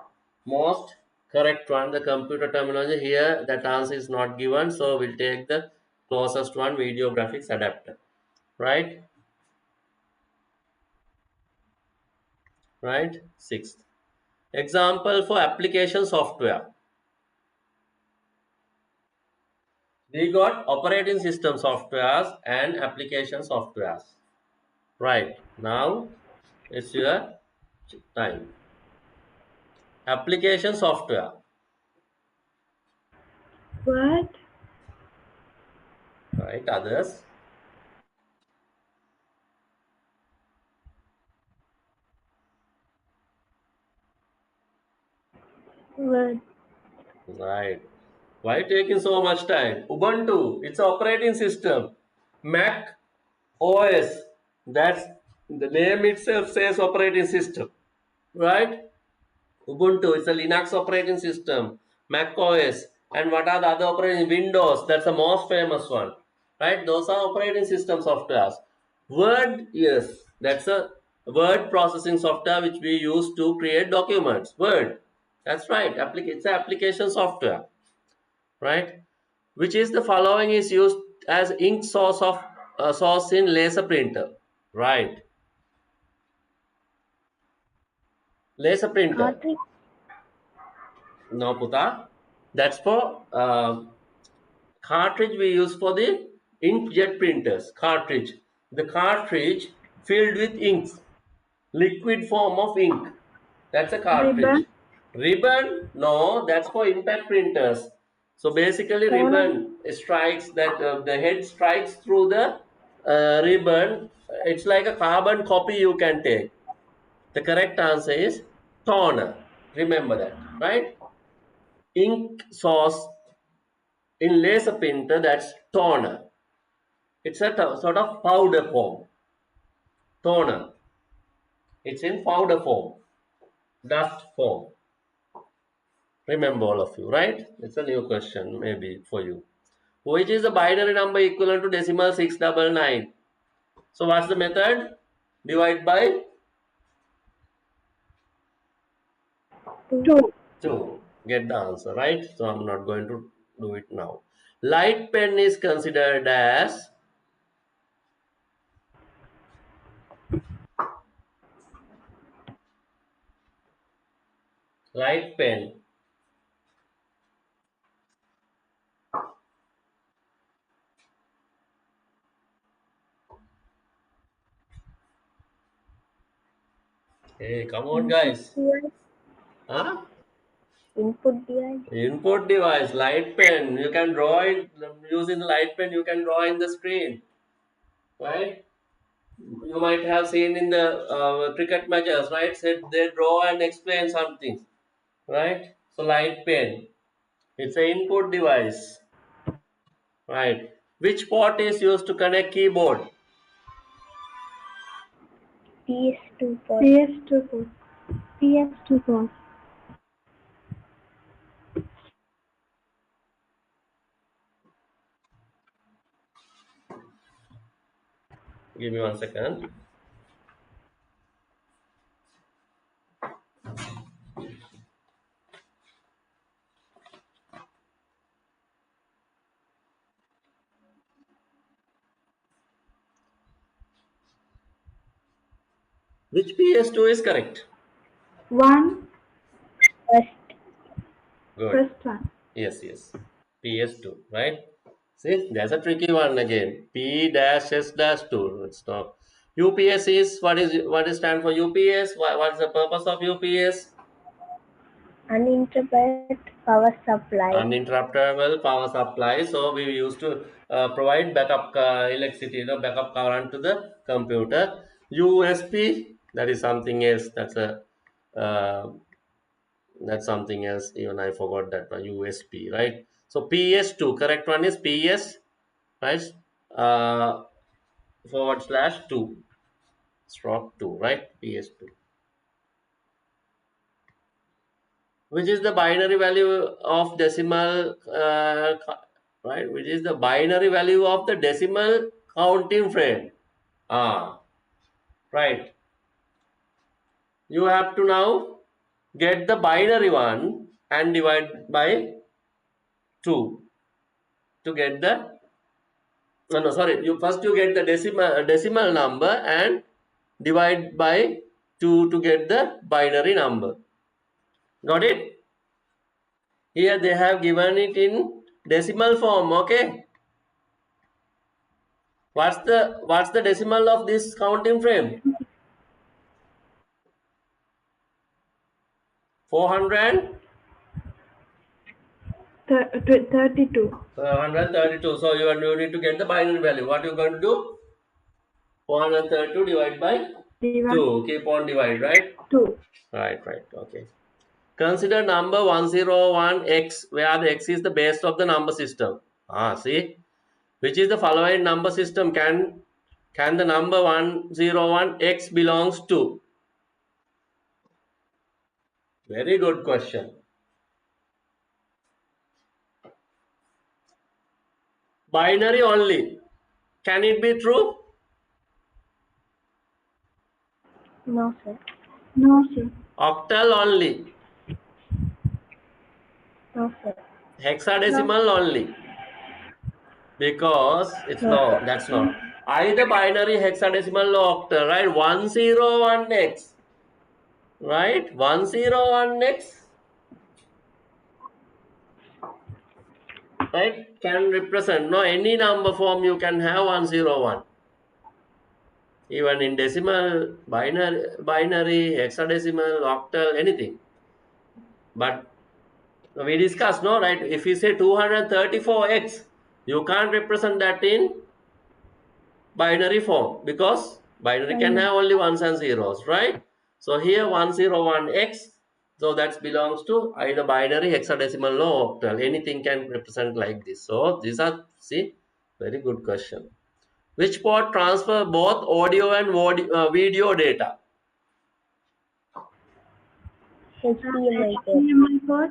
most correct one. The computer terminology here, that answer is not given, so we'll take the closest one, video graphics adapter, right? right? Sixth. Example for application software. We got operating system softwares and application softwares. Right. Now it's your time. Application software. What? Right. Others. Word. Right. Why taking so much time? Ubuntu. It's operating system. Mac OS. That's the name itself says operating system. Right. Ubuntu is a Linux operating system, Mac OS, and what are the other operating Windows? That's the most famous one, right? Those are operating system softwares. Word, yes, that's a word processing software which we use to create documents. Word, that's right. It's an application software, right? Which is the following is used as ink source in laser printer, right? Laser printer. Cartridge. No, Puta. That's for cartridge we use for the inkjet printers. Cartridge. The cartridge filled with inks, liquid form of ink. That's a cartridge. Ribbon? Ribbon? No, that's for impact printers. So basically, Toner? ribbon strikes that the head strikes through the ribbon. It's like a carbon copy you can take. The correct answer is toner. Remember that, right? Ink source in laser printer, that's toner. It's a sort of powder form. Toner. It's in powder form, dust form. Remember all of you, right? It's a new question maybe for you. Which is the binary number equivalent to decimal 699? So what's the method? Divide by 2. 2. Get the answer, right? So I'm not going to do it now. Light pen is considered as light pen. Hey, come on, Input guys. device. Huh? Input device. Input device, light pen. You can draw it using the light pen. You can draw in the screen, right? You might have seen in the cricket matches, right? Said they draw and explain something, right? So light pen. It's an input device, right? Which port is used to connect keyboard? PS2 port. PS2 PS2 port. Give me 1 second. Which PS2 is correct? 1. First. Good. First one. Yes, yes. PS2, right? See, there's a tricky one again. P dash S dash 2. Let's talk. UPS is what is stand for UPS? What's the purpose of UPS? Uninterrupted power supply. Uninterruptible power supply. So we used to provide backup electricity, backup current to the computer. USB, that is something else. Uh, that's something else. Even I forgot that one. USB, right? So PS2, correct one is PS, right? Uh, forward slash 2, stroke 2, right? PS2. Which is the binary value of decimal, right? Which is the binary value of the decimal counting frame. Ah, right. You have to now get the binary one and divide by 2 to get the, no, sorry, you first you get the decimal number and divide by 2 to get the binary number. Got it? Here they have given it in decimal form. Okay. What's the decimal of this counting frame? 400. 32. 132. So you need to get the binary value. What you going to do? 432 divided by Divide 2. Keep on divide, right? 2. Right. Okay. Consider number 101x, where the x is the base of the number system. See? Which is the following number system can the number 101x belongs to? Very good question. Binary only. Can it be true? No, sir. No, sir. Octal only. No, sir. No, Hexadecimal only. Because it's No, no, sir. that's not. Either binary, hexadecimal, or octal, right? 101x. Right? 101x. Right? Can represent. No, any number form you can have 101. Even in decimal, binary, hexadecimal, octal, anything. But we discussed, no, right? If you say 234x, you can't represent that in binary form because binary can Binary. have only ones and zeros, right? So here 101x, so that belongs to either binary, hexadecimal, or octal. Anything can represent like this. So these are, see, very good question. Which port transfer both audio and video data? HDMI port. HDMI port.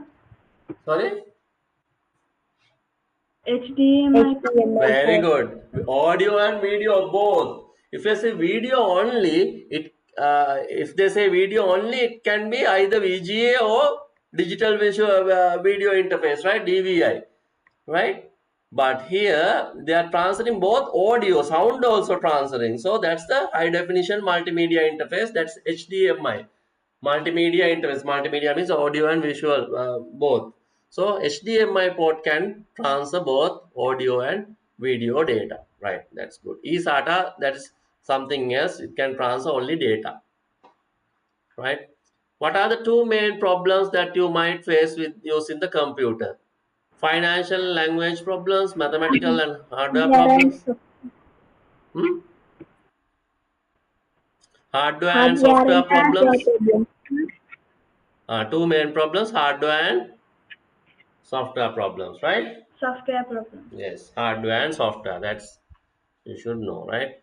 Sorry? HDMI port. HDMI Very port. good. Audio and video both. If you say video only, if they say video only, it can be either VGA or digital visual video interface, right? DVI, right? But here they are transferring both audio, sound also transferring. So that's the high definition multimedia interface. That's HDMI. Multimedia interface. Multimedia means audio and visual both. So HDMI port can transfer both audio and video data. Right, that's good. eSATA, that is something else. It can transfer only data. Right. What are the two main problems that you might face with using the computer? Financial language problems, mathematical and hardware Hardware and problems. so- Hmm? Hardware and hardware software and software problems. problems. Two main problems: hardware and software problems. Right. Software problem. Yes, hardware and software. That's you should know, right?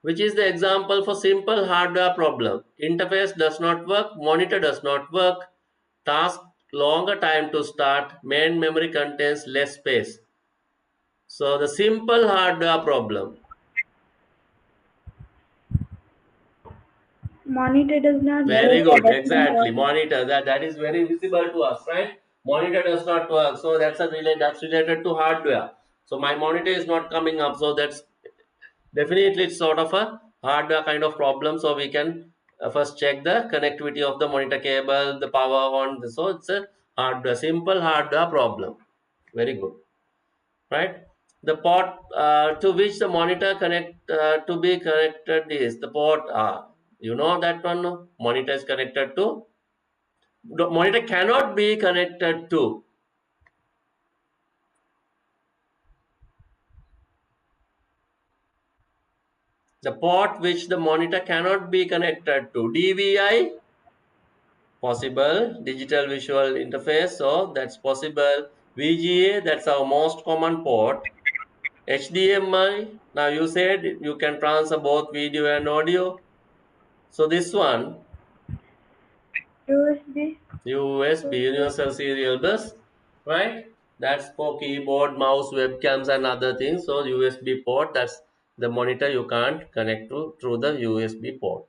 Which is the example for simple hardware problem? Interface does not work, monitor does not work, task longer time to start, main memory contains less space. So the simple hardware problem. Monitor does not Very work. Monitor good, does not exactly. work. Monitor that is very visible to us, right? Monitor does not work, so that's related to hardware. So my monitor is not coming up, so that's definitely it's sort of a hardware kind of problem. So we can first check the connectivity of the monitor cable, the power on. So it's a hardware, simple hardware problem. Very good, right? The port to which the monitor connect to be connected is the port. You know that one. No? Monitor is connected to. The monitor cannot be connected to the port which the monitor cannot be connected to. DVI possible, digital visual interface, so that's possible. VGA, that's our most common port. HDMI, now you said you can transfer both video and audio. So this one, USB. USB, universal serial bus, right? That's for keyboard, mouse, webcams and other things. So USB port, that's the monitor you can't connect to through the USB port.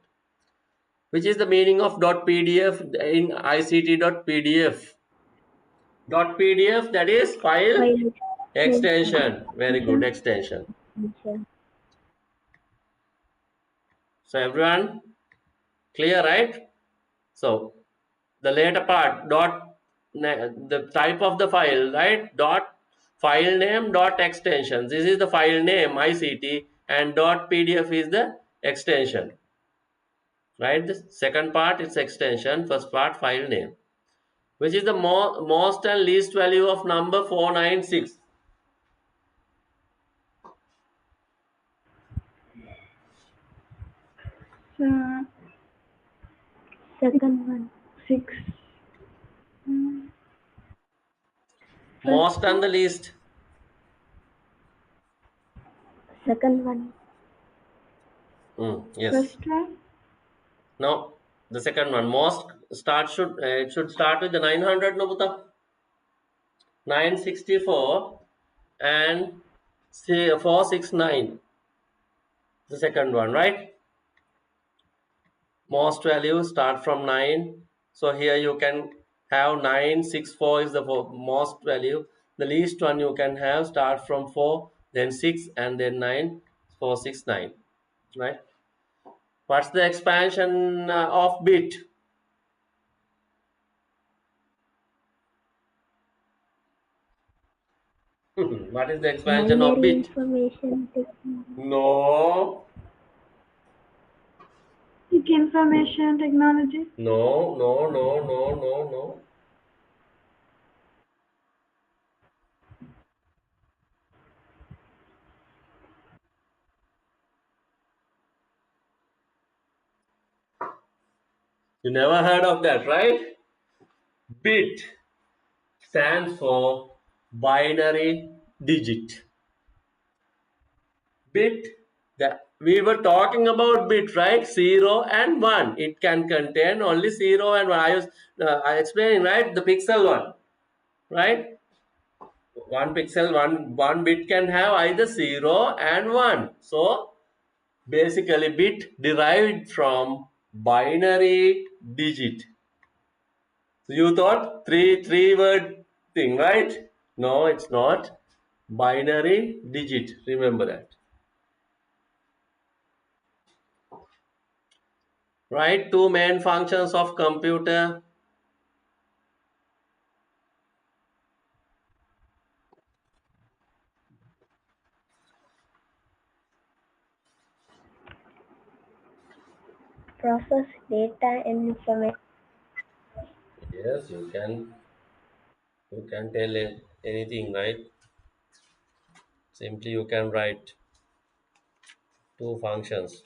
Which is the meaning of .pdf in ICT.pdf? .pdf, that is file File extension. Very good, Extension. extension. extension. So everyone, Clear, right? So the later part dot the type of the file, right? Dot file name dot extension. This is the file name ICT, and dot PDF is the extension, right? The second part is extension, first part file name, which is the most and least value of number 496. Uh, Second one. 6. Mm, First Most and one. the least. Second one. Yes. First one. No, the second one. Most start should it should start with the 900, no Buddha? 964 and say 469. The second one, right? Most value start from 9. So here you can have 964 is the most value. The least one you can have start from 4, then 6, and then 9, 469. Right? What's the expansion of bit? What is the expansion of Binary bit? information technology. No, Information technology. no, no, no, no, no, no. You never heard of that, right? Bit stands for binary digit. Bit, that we were talking about bit, right? 0 and 1. It can contain only 0 and 1. I explained, right? The pixel one, right? One pixel, one bit can have either 0 and 1. So basically bit derived from binary digit. So you thought three word thing, right? No, it's not. Binary digit. Remember that. Right? Two main functions of computer. Process data and information. Yes, you can tell anything, right? Simply you can write two functions.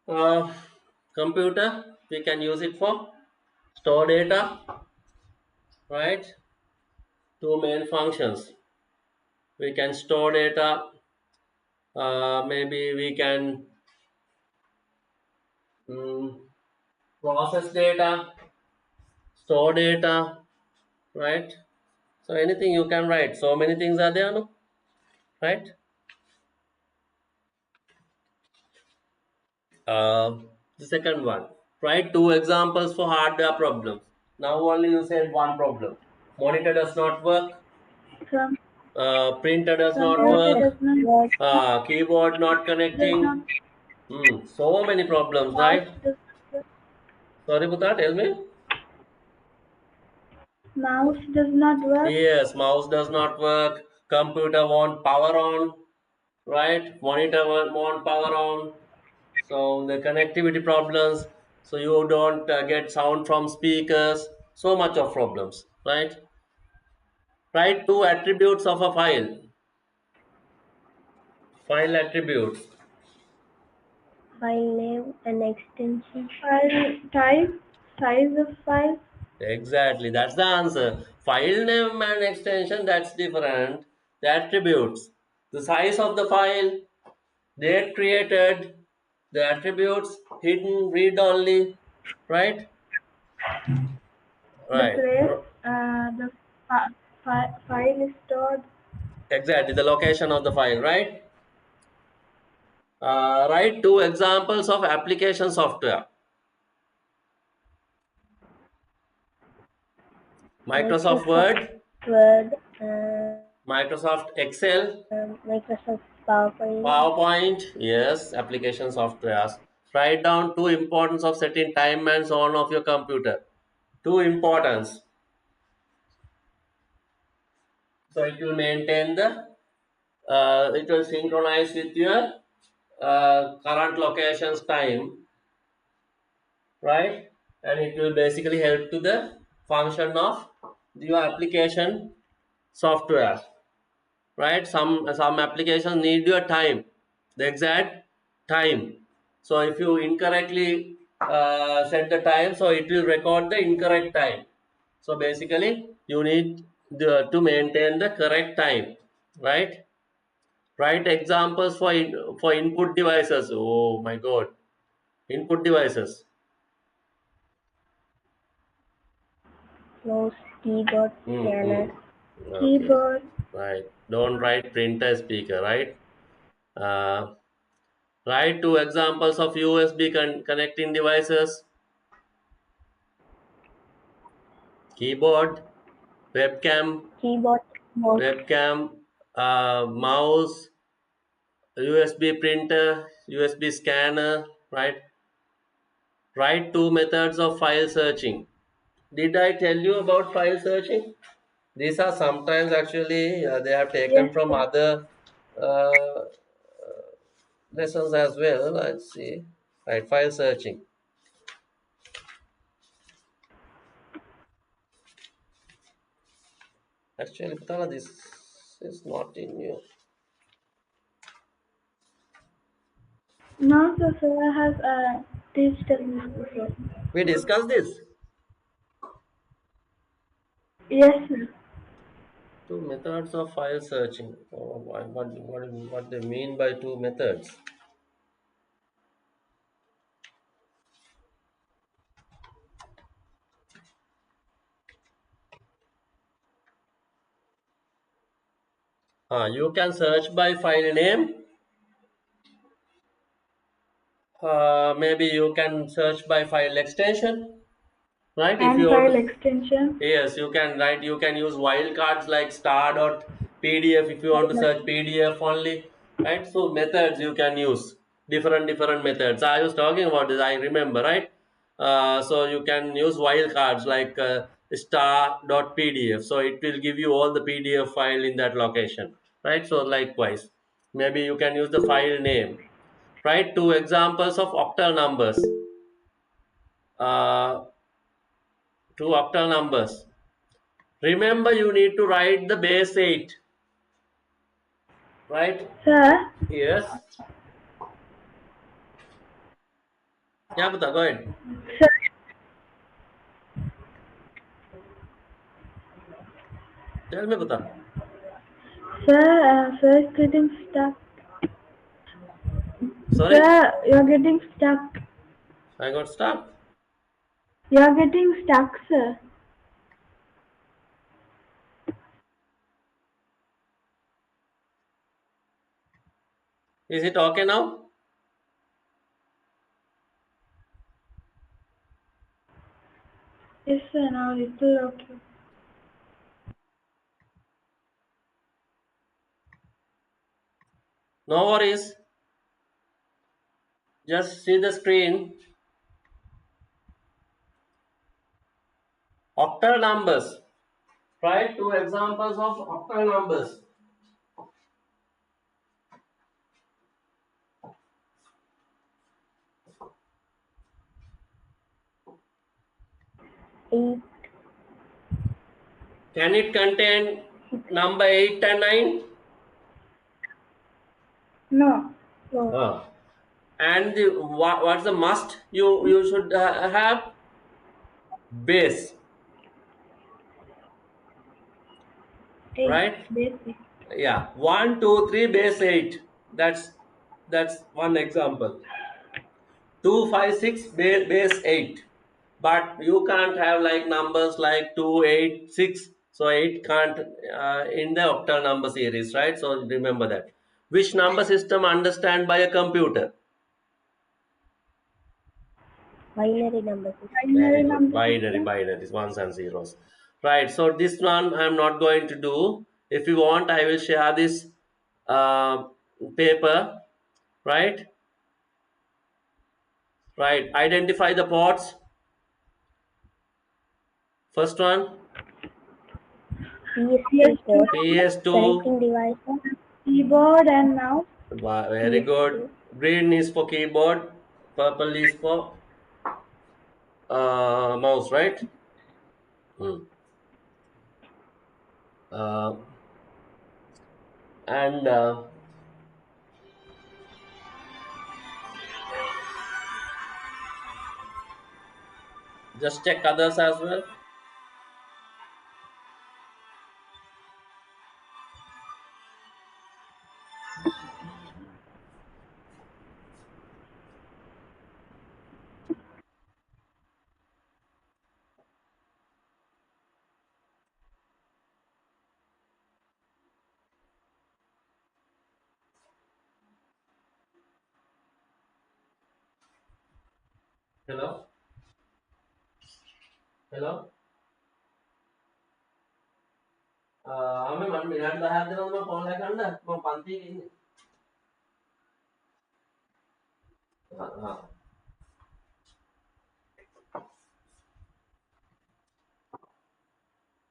Uh, Computer, we can use it for store data, right? Two main functions. We can store data. Maybe we can mm, process data, store data, right? So anything you can write. So many things are there, no? Right? The second one. Write two examples for hardware problems. Now only you said one problem. Monitor does not work. Com- Printer does not Computer Process does work. not word. Keyboard not does not connecting. So many problems, mouse right? does not Sorry, Buddha, tell me. mouse does not work. Yes, mouse does not work. Computer won't power on, right? Monitor won't power on. So the connectivity problems. So you don't get sound from speakers. So much of problems, right? Write two attributes of a file. File attributes. File name and extension. File type, size of file, Exactly, that's the answer. File name and extension, that's different. The attributes, the size of the file, date created, the attributes, hidden, read only, right? the Right. place the file is stored. Exactly, the location of the file, right? Write two examples of application software. Microsoft Microsoft Word, Word, Microsoft Excel, Microsoft PowerPoint. PowerPoint. Yes, application softwares. Write down two importance of setting time and so on of your computer. Two importance. So it will maintain the. It will synchronize with your current location's time, right? And it will basically help to the function of your application software, right? Some applications need your time, the exact time. So if you incorrectly set the time, so it will record the incorrect time. So basically you need to maintain the correct time, right? Write examples for input devices. Oh my god, input devices. Mouse, keyboard, Mm-hmm. scanner. Okay, Keyboard. right. Don't write printer speaker, right? Uh, Write two examples of USB connecting devices: keyboard, webcam, Keyboard, mouse. webcam, mouse, USB printer, USB scanner. Right. Write two methods of file searching. Did I tell you about file searching? These are sometimes actually they have taken Yes, from sir. other uh, lessons as well. Let's see. Right, file searching. Actually, Putana, this is not in you. No, sir, sir has digital before. We discussed this. Yes, sir. Two methods of file searching. Oh, what they mean by two methods? You can search by file name. Maybe you can search by file extension, right? If And you want file to. extension. Yes, you can write. You can use wildcards like star.pdf if you want to search PDF only, right? So methods you can use different methods. I was talking about this. I remember, right? So you can use wildcards like star.pdf. So it will give you all the PDF file in that location, right? So likewise, maybe you can use the file name. Write two examples of octal numbers. Uh, Two octal numbers. Remember, you need to write the base 8, right? Sir, Yes. Yeah, Buddha, go ahead. sir, Tell me, Buddha. sir is getting stuck. Sorry, Sir, you're getting stuck. I got stuck. You're getting stuck, sir. Is it okay now? Yes, sir, now it's still okay. No worries. Just see the screen. Octal numbers. Write two examples of octal numbers. 8, Can it contain 6. number 8 and 9? No. No. Ah. And what's the must you should have? Base, 8. right? Basic. Yeah, 1 2 3 base 8. That's one example. 2 5 6 base 8, but you can't have like numbers like 2 8 6. So 8 can't in the octal number series, right? So remember that. Which number system understand by a computer? Binary number system. Very Binary good. number Binary, system. binary, ones and zeros. Right. So this one I'm not going to do. If you want, I will share this uh, paper. Right. Right. Identify the ports. First one, PS2 PS2, port. PS2. Connecting devices. keyboard and mouse. Very good. PS2. Green is for keyboard. Purple is for mouse. Right. Hmm. Uh, and just check others as well. Hello. Hello. हमें मन minute लगा देना मैं call है करना मैं पांती की हाँ हाँ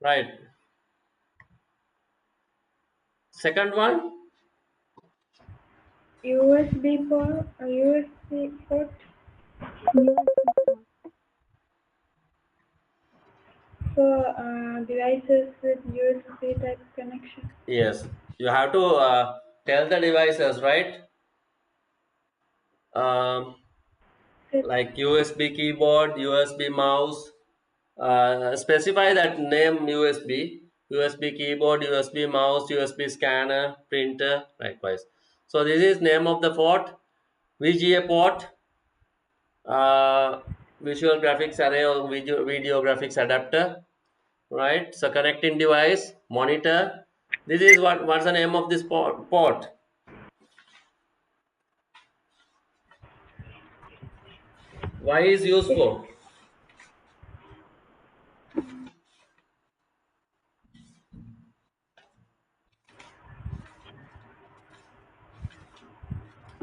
right second one USB port, USB port for devices with USB type connection. yes you have to tell the devices right um, Set like USB keyboard USB mouse specify that name USB keyboard USB mouse USB scanner printer likewise so this is name of the port VGA port uh, visual graphics array or video graphics adapter right so connecting device monitor this is what's the name of this port why is it useful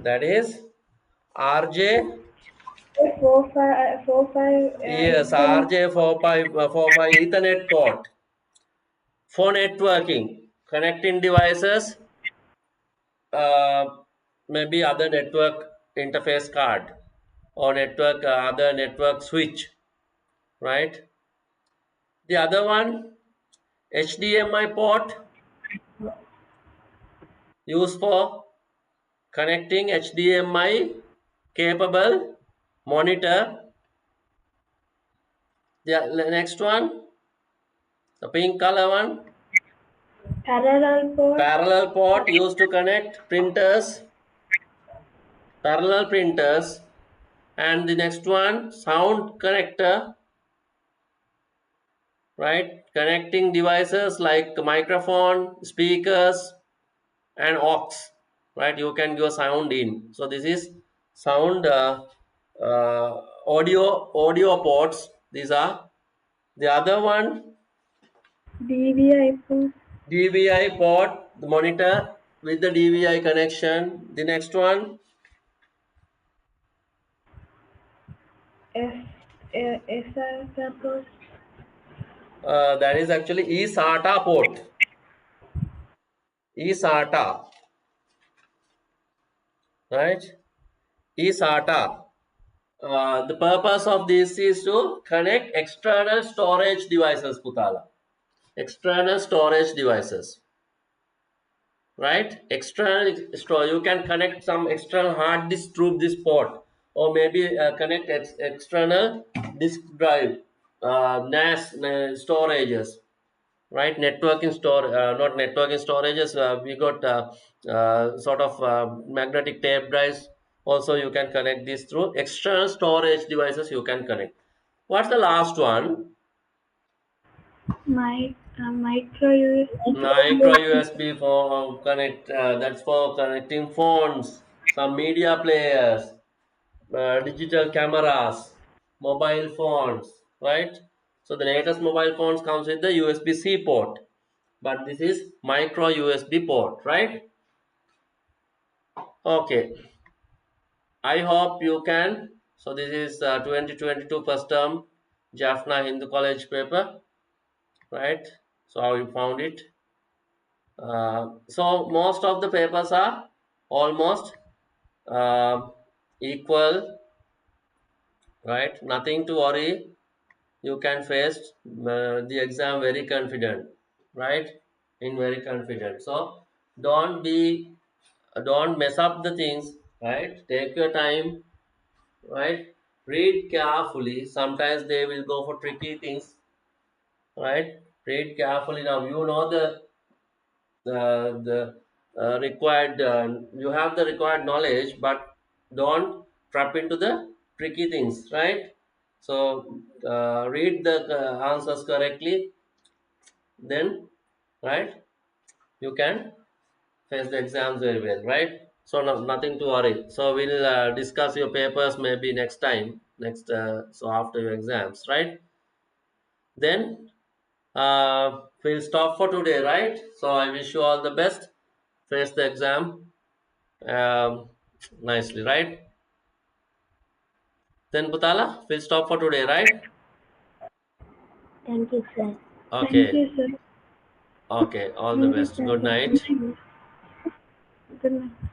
that is RJ four five yes Ethernet. RJ 45 Ethernet port for networking connecting devices uh, maybe other network interface card or network other network switch right the other one HDMI port used for connecting HDMI capable monitor. The next one, the pink color one, Parallel port. parallel port used to connect printers, parallel printers. And the next one, sound connector, right? Connecting devices like microphone, speakers, and aux, right? You can give sound in. So this is sound audio ports. These are the other one DVI port. DVI port, the monitor with the DVI connection. The next one S SR port. that is actually eSATA port. eSATA, right? eSATA. The purpose of this is to connect external storage devices, Putala. External storage devices, right? External store. You can connect some external hard disk through this port, or maybe connect external disk drive, NAS storages, right? Networking store, not networking storages. We got sort of magnetic tape drives. Also, you can connect this through external storage devices. You can connect. What's the last one? Mic. Micro Micro USB. USB for connect. That's for connecting phones, some media players, digital cameras, mobile phones, right? So the latest mobile phones comes with the USB-C port, but this is micro USB port, right? Okay, I hope you can. So this is 2022 first term Jaffna Hindu College paper, right? So how you found it? So most of the papers are almost uh, equal, right? Nothing to worry. You can face the exam very confident, right? In very confident. So don't be, don't mess up the things, right? Take your time, right? Read carefully. Sometimes they will go for tricky things, right? Read carefully. Now you know the required. You have the required knowledge, but don't trap into the tricky things, right? So read the answers correctly, then right you can face the exams very well, right? So no, nothing to worry. So we'll discuss your papers maybe next time, next so after your exams, right? Then we'll stop for today, right? So I wish you all the best. Face the exam um, nicely, right? Then Butala, we'll stop for today, right? Thank you, sir. Thank Okay, you, sir. okay. All the Thank you, best. sir. Good Thank night. you. Good night.